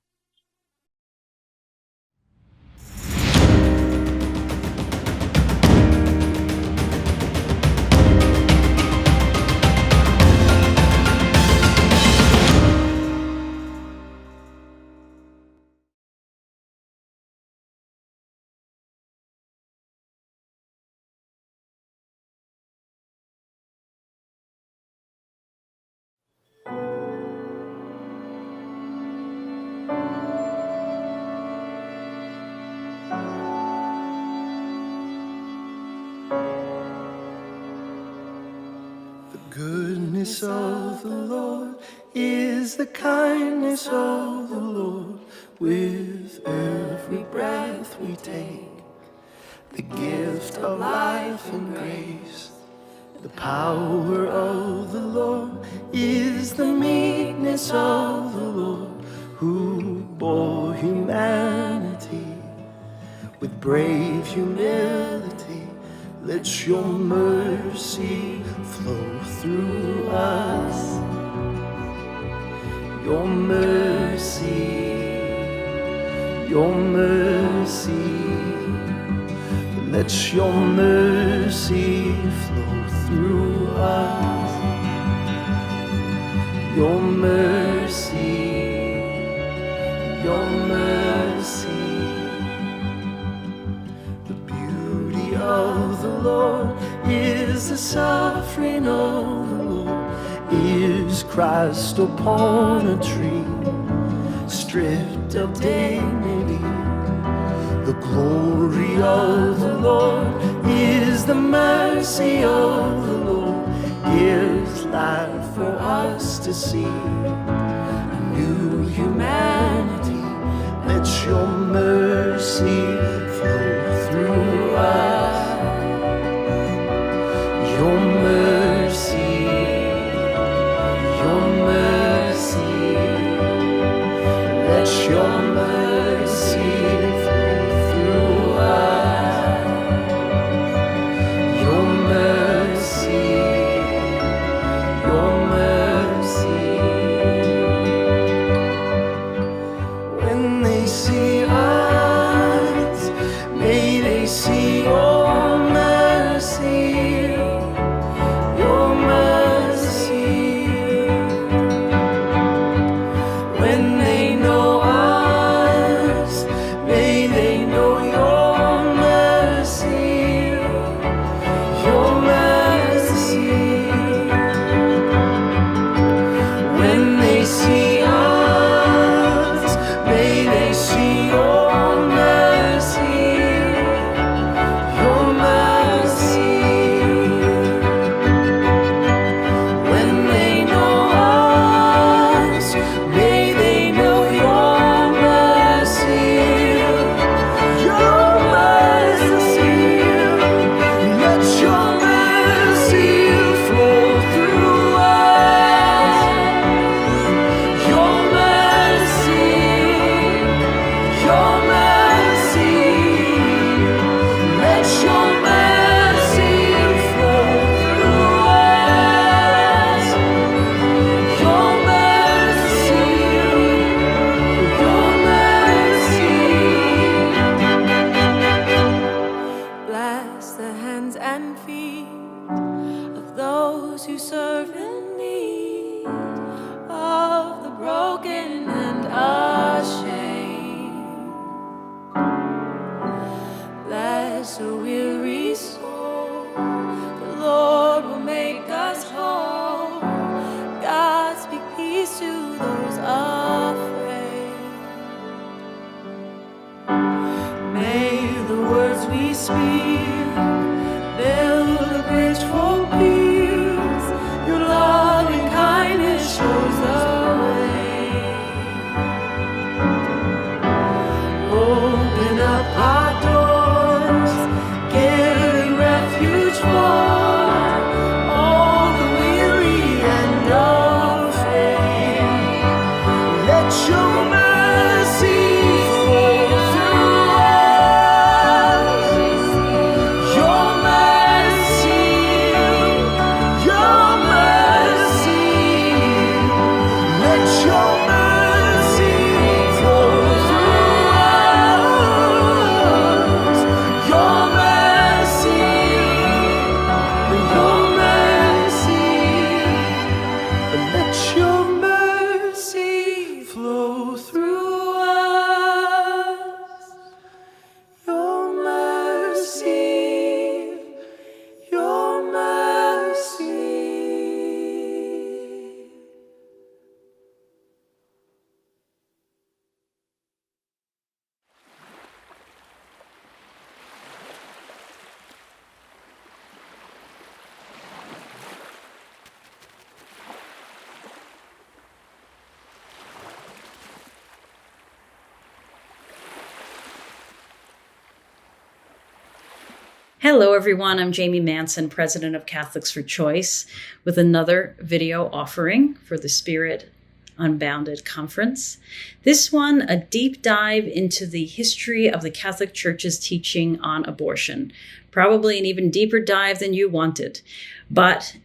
Speaker 4: Goodness of the Lord is the kindness of the Lord. With every breath we take, the gift of life and grace. The power of the Lord is the meekness of the Lord, who bore humanity with brave humility. Let your mercy flow through us. Your mercy, your mercy. Let your mercy flow through us. Your mercy, your mercy. Of the Lord is the suffering of the Lord, is Christ upon a tree, stripped of dignity. The glory of the Lord is the mercy of the Lord, gives life for us to see a new humanity. Let your mercy flow through us. Your mercy, your mercy. Let your mercy flow through us. Your mercy, see us, may they see your mercy, your mercy. When they know us, may they know your mercy, your mercy. When they see us, may they see your mercy, your mercy. When they know us, may they know your mercy, your mercy. Let your mercy flow through us, your mercy, your mercy. Let your mercy flow through us, your mercy, your mercy. Bless the hands and feet of those who serve in need of the broken and ashamed. Bless a weary soul, the Lord will make us whole. God, speak peace to those afraid. May the words we speak build a bridge for peace. Your loving kindness shows the way. Open up our doors, giving refuge for all the weary and afraid. Let your mercy flow through us, your mercy, your mercy. Let your mercy flow through us, your mercy, your mercy. Let your mercy flow through us, your mercy, your mercy.
Speaker 5: Hello, everyone. I'm Jamie Manson, president of Catholics for Choice, with another video offering for the Spirit Unbounded Conference. This one, a deep dive into the history of the Catholic Church's teaching on abortion. Probably an even deeper dive than you wanted. But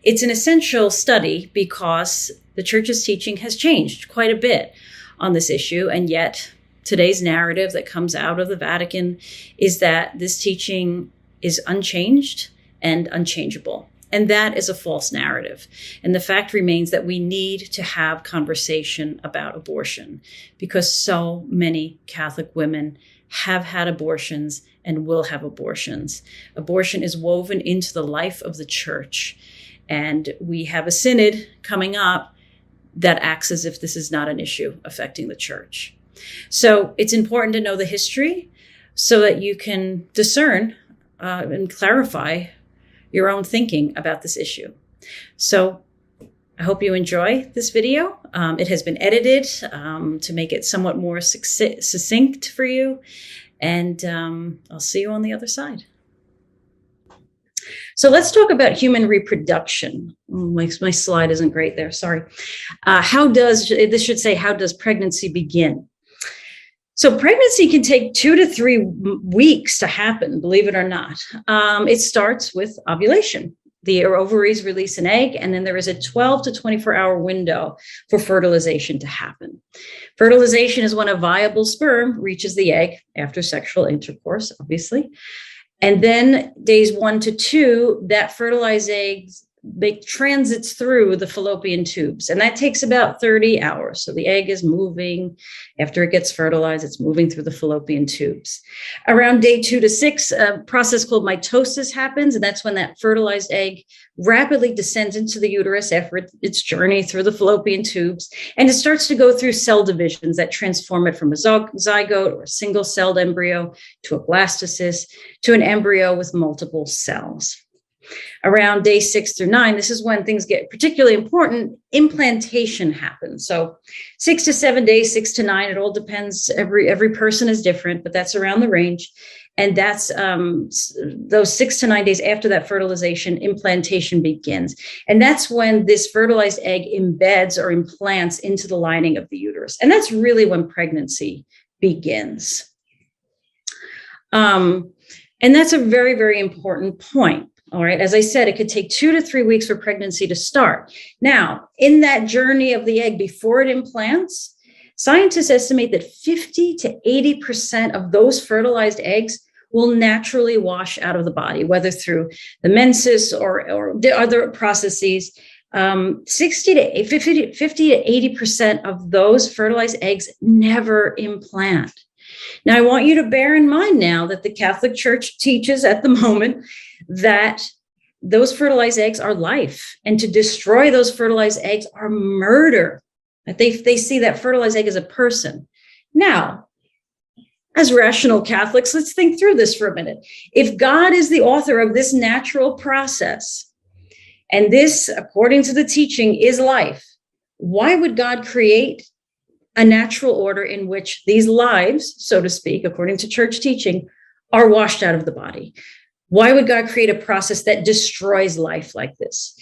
Speaker 5: it's an essential study because the Church's teaching has changed quite a bit on this issue, and yet today's narrative that comes out of the Vatican is that this teaching is unchanged and unchangeable. And that is a false narrative. And the fact remains that we need to have conversation about abortion because so many Catholic women have had abortions and will have abortions. Abortion is woven into the life of the Church. And we have a synod coming up that acts as if this is not an issue affecting the Church. So it's important to know the history so that you can discern and clarify your own thinking about this issue. So I hope you enjoy this video. It has been edited to make it somewhat more succinct for you. And I'll see you on the other side. So let's talk about human reproduction. My slide isn't great there, sorry. This should say, how does pregnancy begin? So pregnancy can take 2 to 3 weeks to happen, believe it or not. It starts with ovulation. the ovaries release an egg, and then there is a 12 to 24-hour window for fertilization to happen. Fertilization is when a viable sperm reaches the egg after sexual intercourse, obviously. And then days 1 to 2, that fertilized egg transits through the fallopian tubes, and that takes about 30 hours. So the egg is moving after it gets fertilized, it's moving through the fallopian tubes. Around day 2 to 6, a process called mitosis happens, and that's when that fertilized egg rapidly descends into the uterus after its journey through the fallopian tubes, and it starts to go through cell divisions that transform it from a zygote or a single-celled embryo to a blastocyst to an embryo with multiple cells. Around day 6 through 9, this is when things get particularly important. Implantation happens. So 6 to 7 days, 6 to 9, it all depends. Every person is different, but that's around the range. And that's those 6 to 9 days after that fertilization, implantation begins. And that's when this fertilized egg embeds or implants into the lining of the uterus. And that's really when pregnancy begins. And that's a very, very important point. All right. As I said, it could take 2 to 3 weeks for pregnancy to start. Now, in that journey of the egg before it implants, scientists estimate that 50 to 80% of those fertilized eggs will naturally wash out of the body, whether through the menses or other processes. 50 to 80% of those fertilized eggs never implant. Now, I want you to bear in mind now that the Catholic Church teaches at the moment that those fertilized eggs are life, and to destroy those fertilized eggs are murder. That they see that fertilized egg as a person. Now, as rational Catholics, let's think through this for a minute. If God is the author of this natural process, and this, according to the teaching, is life, why would God create a natural order in which these lives, so to speak, according to church teaching, are washed out of the body? Why would God create a process that destroys life like this?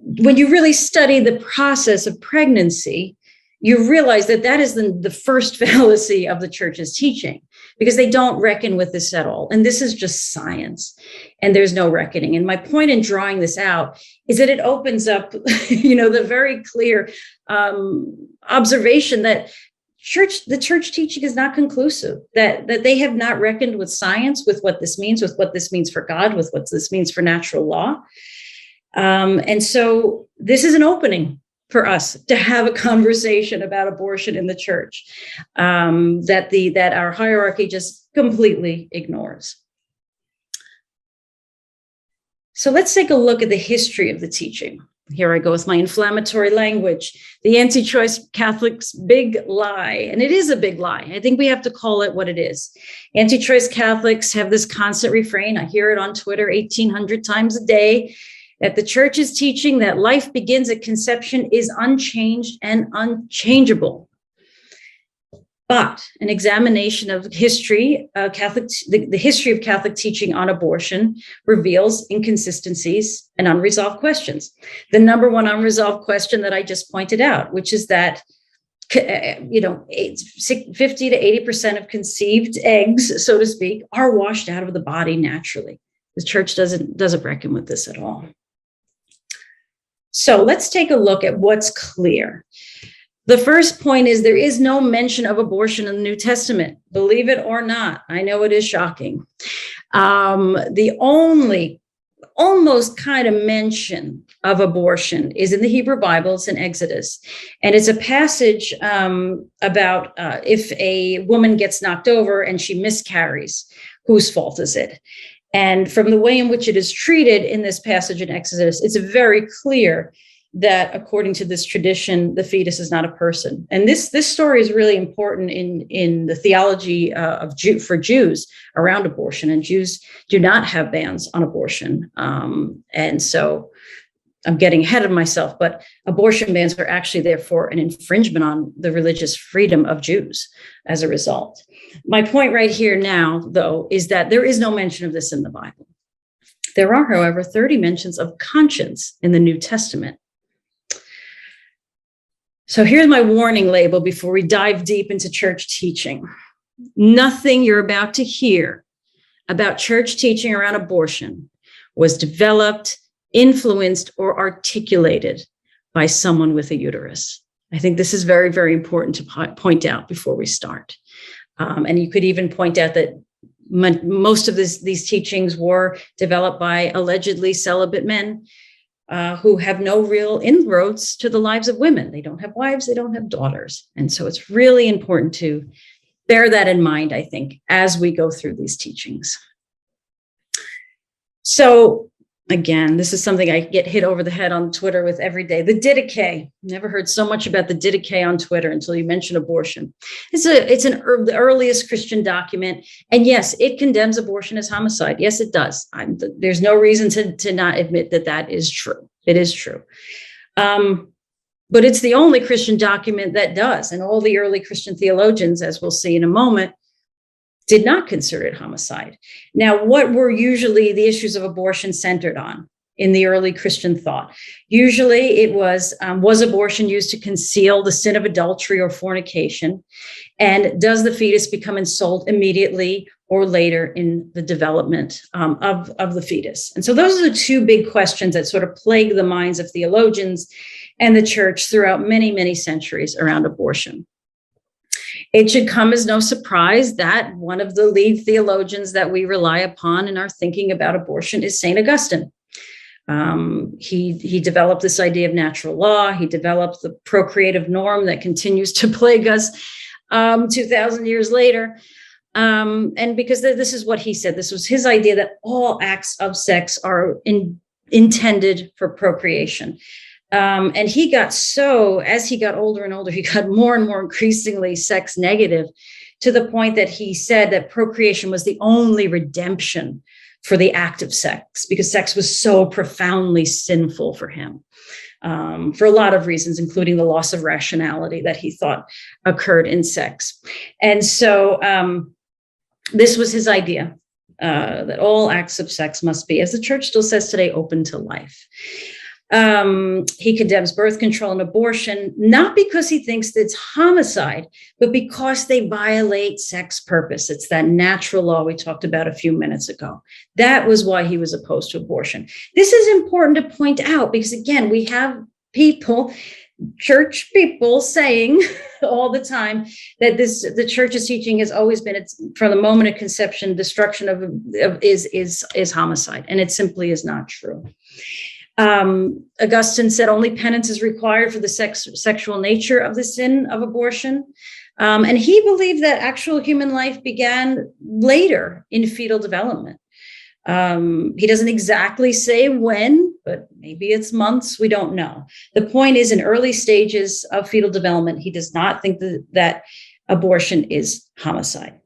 Speaker 5: When you really study the process of pregnancy, you realize that that is the first fallacy of the church's teaching, because they don't reckon with this at all. And this is just science, and there's no reckoning. And my point in drawing this out is that it opens up, the very clear observation that the church teaching is not conclusive, that they have not reckoned with science, with what this means for God, with what this means for natural law. And so this is an opening for us to have a conversation about abortion in the church that our hierarchy just completely ignores. So let's take a look at the history of the teaching. Here I go with my inflammatory language. The anti-choice Catholics' big lie, and it is a big lie. I think we have to call it what it is. Anti-choice Catholics have this constant refrain. I hear it on Twitter 1,800 times a day, that the church's teaching that life begins at conception is unchanged and unchangeable. But an examination of history, the history of Catholic teaching on abortion reveals inconsistencies and unresolved questions. The number one unresolved question that I just pointed out, which is that 50 to 80% of conceived eggs, so to speak, are washed out of the body naturally. The church doesn't reckon with this at all. So let's take a look at what's clear. The first point is there is no mention of abortion in the New Testament. Believe it or not, I know it is shocking. The only almost kind of mention of abortion is in the Hebrew Bible. It's in Exodus. And it's a passage about if a woman gets knocked over and she miscarries, whose fault is it? And from the way in which it is treated in this passage in Exodus, it's very clear that according to this tradition, the fetus is not a person. And this story is really important in the theology for Jews around abortion. And Jews do not have bans on abortion. And so I'm getting ahead of myself, but abortion bans are actually therefore an infringement on the religious freedom of Jews as a result. My point right here now, though, is that there is no mention of this in the Bible. There are, however, 30 mentions of conscience in the New Testament. So here's my warning label before we dive deep into church teaching. Nothing you're about to hear about church teaching around abortion was developed, influenced or articulated by someone with a uterus. I think this is very, very important to point out before we start. And you could even point out that most of these teachings were developed by allegedly celibate men who have no real inroads to the lives of women. They don't have wives, they don't have daughters. And so it's really important to bear that in mind, I think, as we go through these teachings. So again, this is something I get hit over the head on Twitter with every day. The Didache. Never heard so much about the Didache on Twitter until you mention abortion. The earliest Christian document. And yes, it condemns abortion as homicide. Yes, it does. There's no reason to not admit that is true. It is true. But it's the only Christian document that does. And all the early Christian theologians, as we'll see in a moment, did not consider it homicide. Now, what were usually the issues of abortion centered on in the early Christian thought? Usually it was abortion used to conceal the sin of adultery or fornication? And does the fetus become ensouled immediately or later in the development of the fetus? And so those are the two big questions that sort of plague the minds of theologians and the church throughout many, many centuries around abortion. It should come as no surprise that one of the lead theologians that we rely upon in our thinking about abortion is St. Augustine. He developed this idea of natural law. He developed the procreative norm that continues to plague us 2,000 years later. And because this is what he said, this was his idea that all acts of sex are intended for procreation. And he got as he got older and older, he got more and more increasingly sex negative, to the point that he said that procreation was the only redemption for the act of sex, because sex was so profoundly sinful for him, for a lot of reasons, including the loss of rationality that he thought occurred in sex. And so this was his idea, that all acts of sex must be, as the church still says today, open to life. He condemns birth control and abortion, not because he thinks that it's homicide, but because they violate sex purpose. It's that natural law we talked about a few minutes ago. That was why he was opposed to abortion. This is important to point out because, again, we have church people saying all the time that the church's teaching has always been, it's from the moment of conception, destruction is homicide, and it simply is not true. Augustine said only penance is required for the sexual nature of the sin of abortion. And he believed that actual human life began later in fetal development. He doesn't exactly say when, but maybe it's months. We don't know. The point is, in early stages of fetal development, he does not think that abortion is homicide.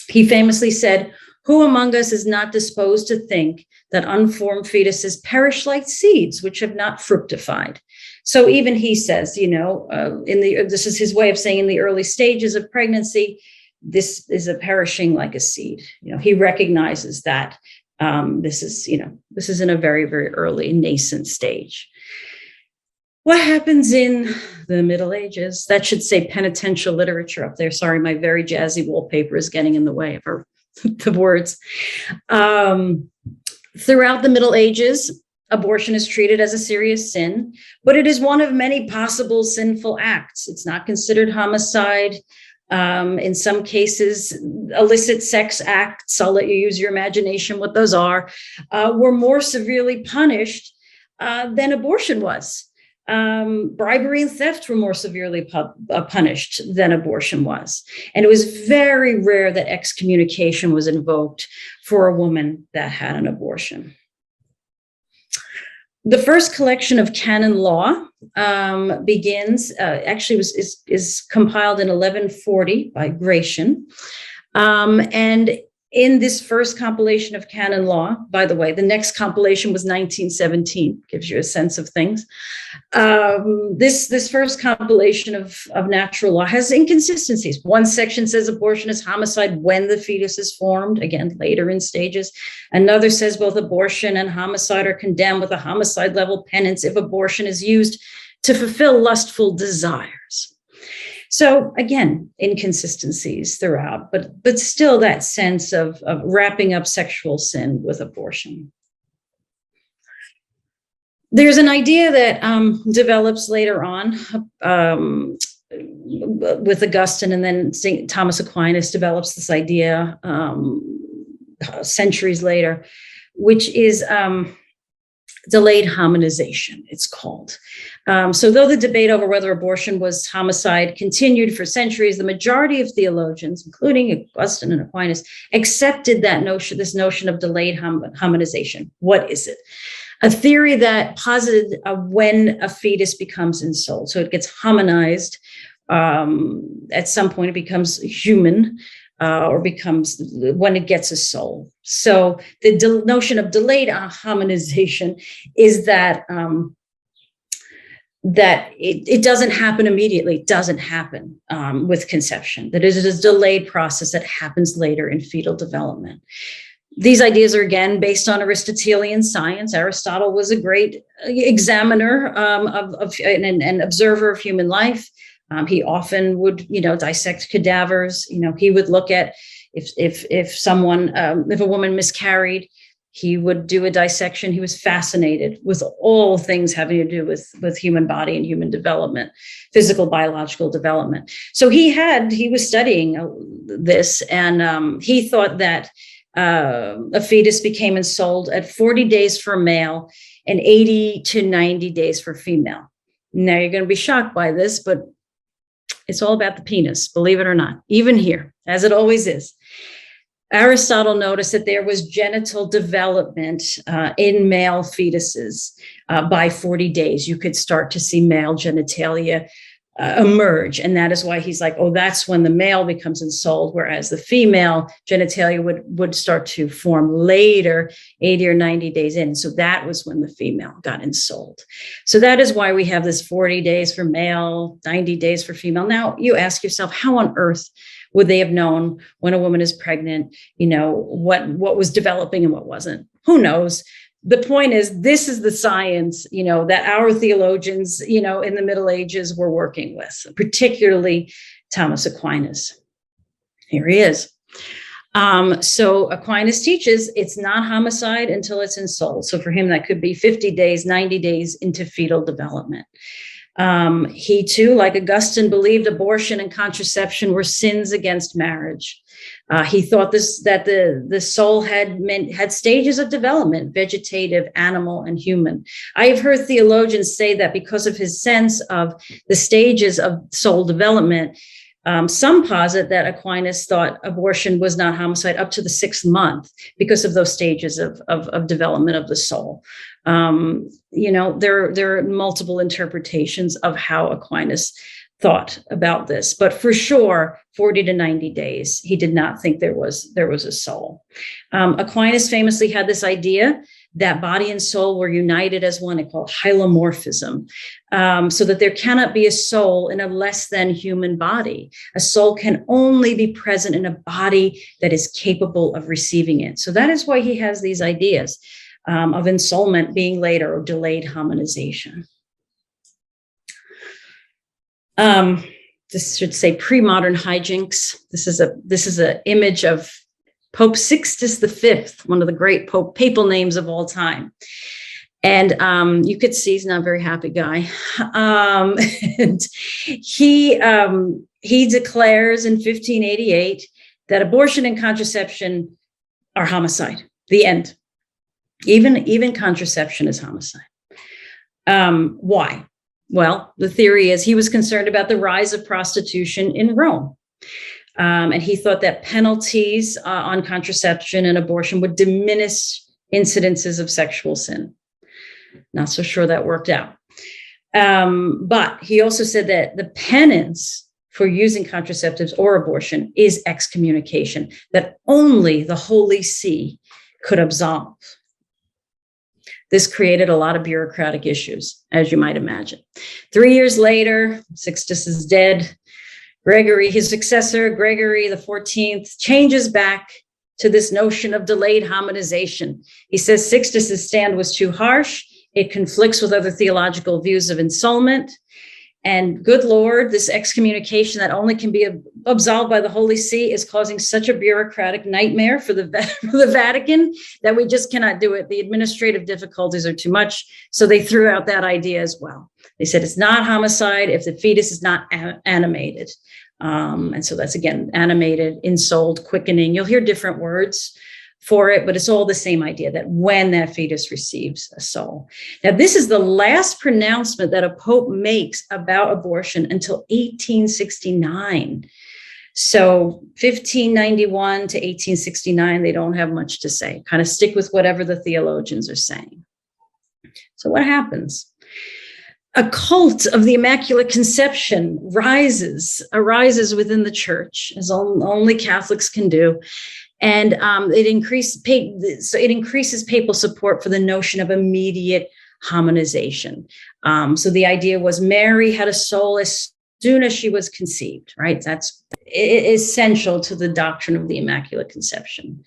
Speaker 5: He famously said, "Who among us is not disposed to think that unformed fetuses perish like seeds which have not fructified?" So even he says, this is his way of saying in the early stages of pregnancy, this is a perishing like a seed. He recognizes that this is in a very, very early nascent stage. What happens in the Middle Ages? That should say penitential literature up there. Sorry, my very jazzy wallpaper is getting in the way of the words. Throughout the Middle Ages, abortion is treated as a serious sin, but it is one of many possible sinful acts. It's not considered homicide. In some cases, illicit sex acts, I'll let you use your imagination what those are, were more severely punished than abortion was. Bribery and theft were more severely punished than abortion was. And it was very rare that excommunication was invoked for a woman that had an abortion. The first collection of canon law is compiled in 1140 by Gratian. And in this first compilation of canon law, by the way, the next compilation was 1917, gives you a sense of things. This first compilation of natural law has inconsistencies. One section says abortion is homicide when the fetus is formed, again, later in stages. Another says both abortion and homicide are condemned with a homicide level penance if abortion is used to fulfill lustful desires. So again, inconsistencies throughout, but still that sense of wrapping up sexual sin with abortion. There's an idea that develops later on with Augustine, and then St. Thomas Aquinas develops this idea centuries later, which is delayed hominization, it's called. So though the debate over whether abortion was homicide continued for centuries, the majority of theologians, including Augustine and Aquinas, accepted that notion, this notion of delayed hominization. What is it? A theory that posited when a fetus becomes ensouled. So it gets hominized. At some point, it becomes human. Or becomes when it gets a soul. So the notion of delayed hominization is that that it doesn't happen immediately. It doesn't happen with conception. That it is a delayed process that happens later in fetal development. These ideas are again based on Aristotelian science. Aristotle was a great examiner of and observer of human life. He often would, dissect cadavers. He would look at if someone, if a woman miscarried, he would do a dissection. He was fascinated with all things having to do with human body and human development, physical, biological development. So he was studying this, and he thought that a fetus became ensouled at 40 days for male and 80 to 90 days for female. Now you're going to be shocked by this, but it's all about the penis, believe it or not, even here, as it always is. Aristotle noticed that there was genital development in male fetuses by 40 days. You could start to see male genitalia emerge. And that is why he's like, oh, that's when the male becomes ensouled, whereas the female genitalia would start to form later, 80 or 90 days in. So that was when the female got ensouled. So that is why we have this 40 days for male, 90 days for female. Now you ask yourself, how on earth would they have known when a woman is pregnant, what was developing and what wasn't? Who knows? The point is, this is the science, that our theologians, in the Middle Ages were working with, particularly Thomas Aquinas. Here he is. So Aquinas teaches it's not homicide until it's ensouled. So for him, that could be 50 days, 90 days into fetal development. He too, like Augustine, believed abortion and contraception were sins against marriage. He thought that the soul had stages of development, vegetative, animal, and human. I have heard theologians say that because of his sense of the stages of soul development, some posit that Aquinas thought abortion was not homicide up to the 6th month because of those stages of development of the soul. There are multiple interpretations of how Aquinas thought about this, but for sure, 40 to 90 days, he did not think there was a soul. Aquinas famously had this idea that body and soul were united as one, it called hylomorphism, so that there cannot be a soul in a less than human body. A soul can only be present in a body that is capable of receiving it. So that is why he has these ideas of ensoulment being later or delayed hominization. This should say pre-modern hijinks. This is an image of Pope Sixtus V, one of the great papal names of all time. And you could see he's not a very happy guy. And he declares in 1588 that abortion and contraception are homicide. The end. Even contraception is homicide. Why? Well, the theory is he was concerned about the rise of prostitution in Rome. And he thought that penalties on contraception and abortion would diminish incidences of sexual sin. Not so sure that worked out. But he also said that the penance for using contraceptives or abortion is excommunication, that only the Holy See could absolve. This created a lot of bureaucratic issues, as you might imagine. 3 years later, Sixtus is dead. Gregory, his successor, Gregory XIV, changes back to this notion of delayed hominization. He says Sixtus's stand was too harsh. It conflicts with other theological views of ensoulment. And good Lord, this excommunication that only can be absolved by the Holy See is causing such a bureaucratic nightmare for the Vatican that we just cannot do it. The administrative difficulties are too much. So they threw out that idea as well. They said it's not homicide if the fetus is not animated. And so that's, again, animated, ensouled, quickening. You'll hear different words for it, but it's all the same idea, that when that fetus receives a soul. Now, this is the last pronouncement that a pope makes about abortion until 1869. So 1591 to 1869, they don't have much to say, kind of stick with whatever the theologians are saying. So what happens? A cult of the Immaculate Conception arises within the church, as only Catholics can do. And it increases papal support for the notion of immediate harmonization. So the idea was Mary had a soul as soon as she was conceived, right? That's essential to the doctrine of the Immaculate Conception.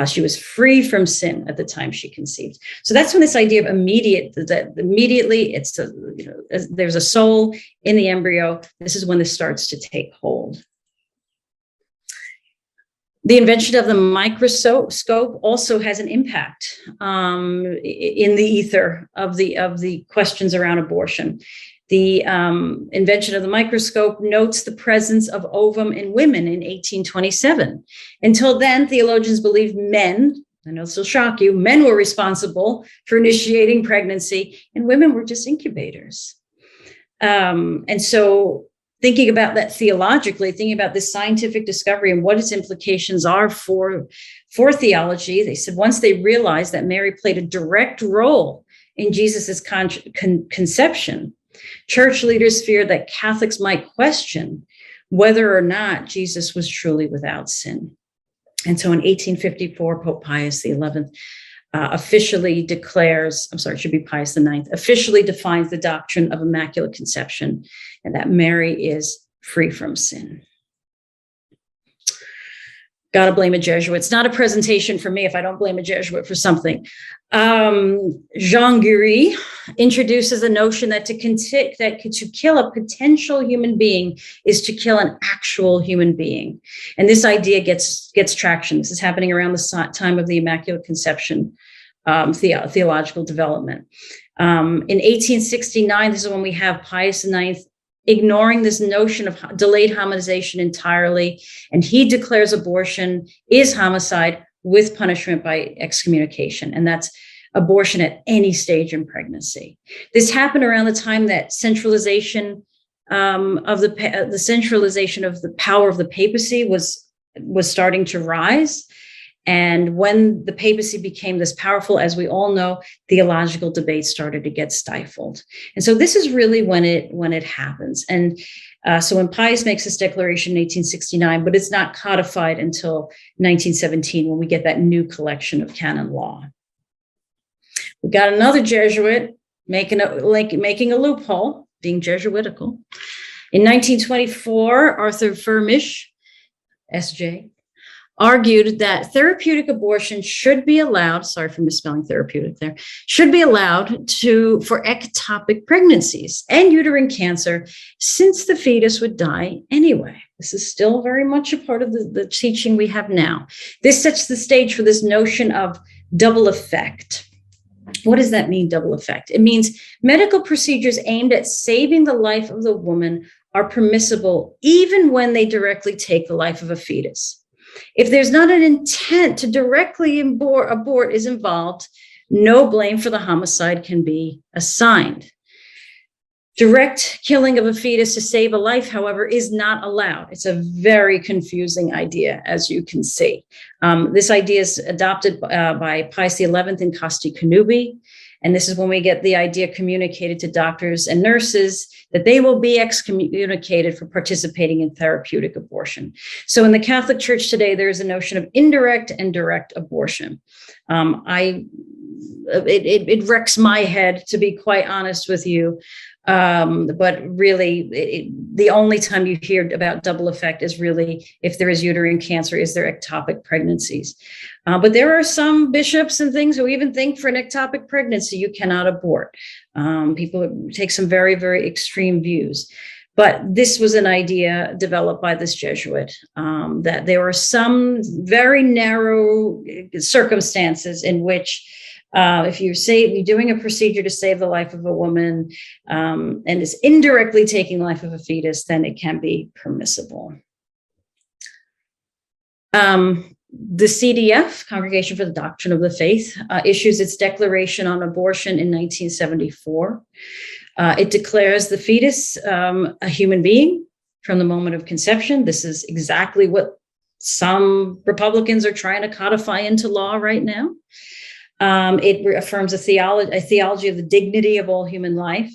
Speaker 5: She was free from sin at the time she conceived. So that's when this idea of immediately, there's a soul in the embryo. This is when this starts to take hold. The invention of the microscope also has an impact in the ether of the questions around abortion. The invention of the microscope notes the presence of ovum in women in 1827. Until then, theologians believed men, I know this will shock you, men were responsible for initiating pregnancy and women were just incubators. And so thinking about that theologically, thinking about this scientific discovery and what its implications are for theology, they said once they realized that Mary played a direct role in Jesus's conception, church leaders feared that Catholics might question whether or not Jesus was truly without sin. And so in 1854, Pope Pius XI officially declares, it should be Pius IX, officially defines the doctrine of Immaculate Conception and that Mary is free from sin. Gotta blame a Jesuit. It's not a presentation for me if I don't blame a Jesuit for something. Jean Guéry introduces the notion that to kill a potential human being is to kill an actual human being. And this idea gets traction. This is happening around the time of the Immaculate Conception theological development. In 1869, this is when we have Pius IX ignoring this notion of delayed harmonization entirely, and he declares abortion is homicide with punishment by excommunication, and that's abortion at any stage in pregnancy. This happened around the time that centralization of the centralization of the power of the papacy was starting to rise. And when the papacy became this powerful, as we all know, theological debates started to get stifled. And so this is really when it happens. And so when Pius makes this declaration in 1869, but it's not codified until 1917 when we get that new collection of canon law. We got another Jesuit making a loophole, being Jesuitical. In 1924, Arthur Firmish, S.J., argued that therapeutic abortion should be allowed, sorry for misspelling therapeutic there, should be allowed for ectopic pregnancies and uterine cancer, since the fetus would die anyway. This is still very much a part of the teaching we have now. This sets the stage for this notion of double effect. What does that mean, double effect? It means medical procedures aimed at saving the life of the woman are permissible even when they directly take the life of a fetus. If there's not an intent to directly abort is involved, no blame for the homicide can be assigned. Direct killing of a fetus to save a life, however, is not allowed. It's a very confusing idea, as you can see. This idea is adopted by Pius XI in Casti Connubii, and this is when we get the idea communicated to doctors and nurses that they will be excommunicated for participating in therapeutic abortion. So in the Catholic Church today, there is a notion of indirect and direct abortion. It wrecks my head, to be quite honest with you. But really, the only time you hear about double effect is really if there is uterine cancer, is there ectopic pregnancies. But there are some bishops and things who even think for an ectopic pregnancy, you cannot abort. People take some very, very extreme views. But this was an idea developed by this Jesuit, that there are some very narrow circumstances in which if you're doing a procedure to save the life of a woman and is indirectly taking the life of a fetus, then it can be permissible. The CDF, Congregation for the Doctrine of the Faith, issues its declaration on abortion in 1974. It declares the fetus a human being from the moment of conception. This is exactly what some Republicans are trying to codify into law right now. It reaffirms a theology of the dignity of all human life.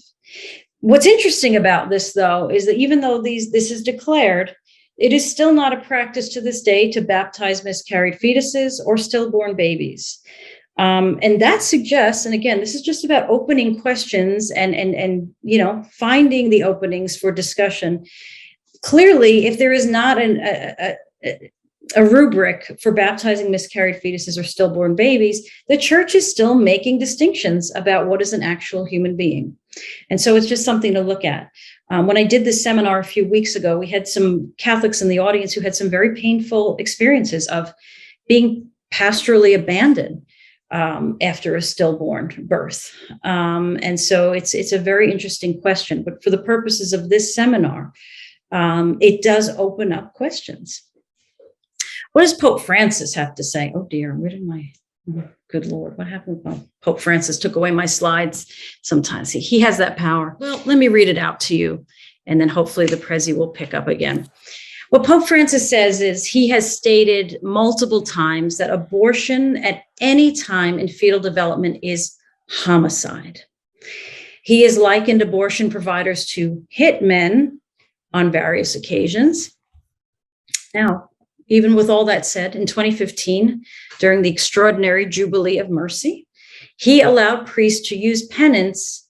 Speaker 5: What's interesting about this, though, is that even though this is declared, it is still not a practice to this day to baptize miscarried fetuses or stillborn babies. And that suggests, and again, this is just about opening questions and finding the openings for discussion. Clearly, if there is not a rubric for baptizing miscarried fetuses or stillborn babies, the church is still making distinctions about what is an actual human being. And so it's just something to look at. When I did this seminar a few weeks ago, we had some Catholics in the audience who had some very painful experiences of being pastorally abandoned after a stillborn birth. And so it's a very interesting question. But for the purposes of this seminar, it does open up questions. What does Pope Francis have to say? Oh dear, where did my, good Lord, what happened? Well, Pope Francis took away my slides. Sometimes he has that power. Well, let me read it out to you, and then hopefully the Prezi will pick up again. What Pope Francis says is he has stated multiple times that abortion at any time in fetal development is homicide. He has likened abortion providers to hitmen on various occasions. Now, even with all that said, in 2015, during the extraordinary Jubilee of Mercy, he allowed priests to use penance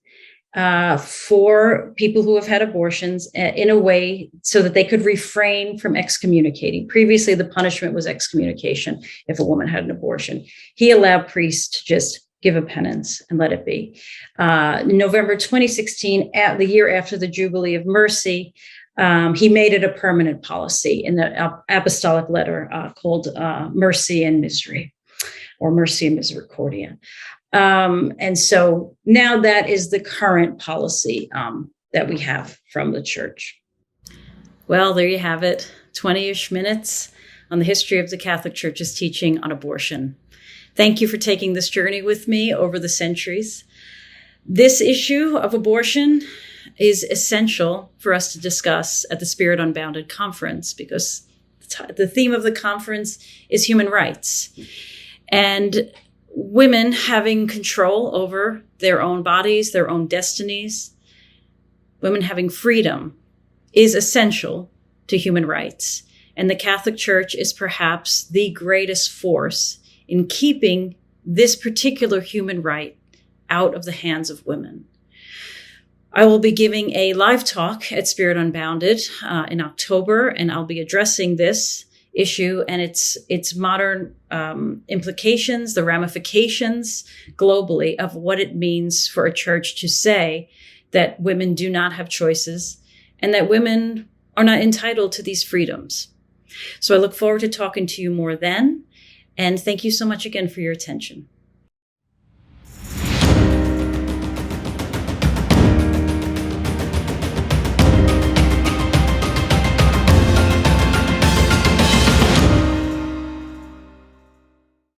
Speaker 5: for people who have had abortions in a way so that they could refrain from excommunicating. Previously, the punishment was excommunication if a woman had an abortion. He allowed priests to just give a penance and let it be. In November 2016, the year after the Jubilee of Mercy, he made it a permanent policy in the apostolic letter called Mercy and Misery, or Mercy and Misericordia. And so now that is the current policy that we have from the church. Well, there you have it, 20-ish minutes on the history of the Catholic Church's teaching on abortion. Thank you for taking this journey with me over the centuries. This issue of abortion is essential for us to discuss at the Spirit Unbounded conference, because the theme of the conference is human rights. And women having control over their own bodies, their own destinies, women having freedom is essential to human rights. And the Catholic Church is perhaps the greatest force in keeping this particular human right out of the hands of women. I will be giving a live talk at Spirit Unbounded in October, and I'll be addressing this issue and its modern implications, the ramifications globally of what it means for a church to say that women do not have choices and that women are not entitled to these freedoms. So I look forward to talking to you more then, and thank you so much again for your attention.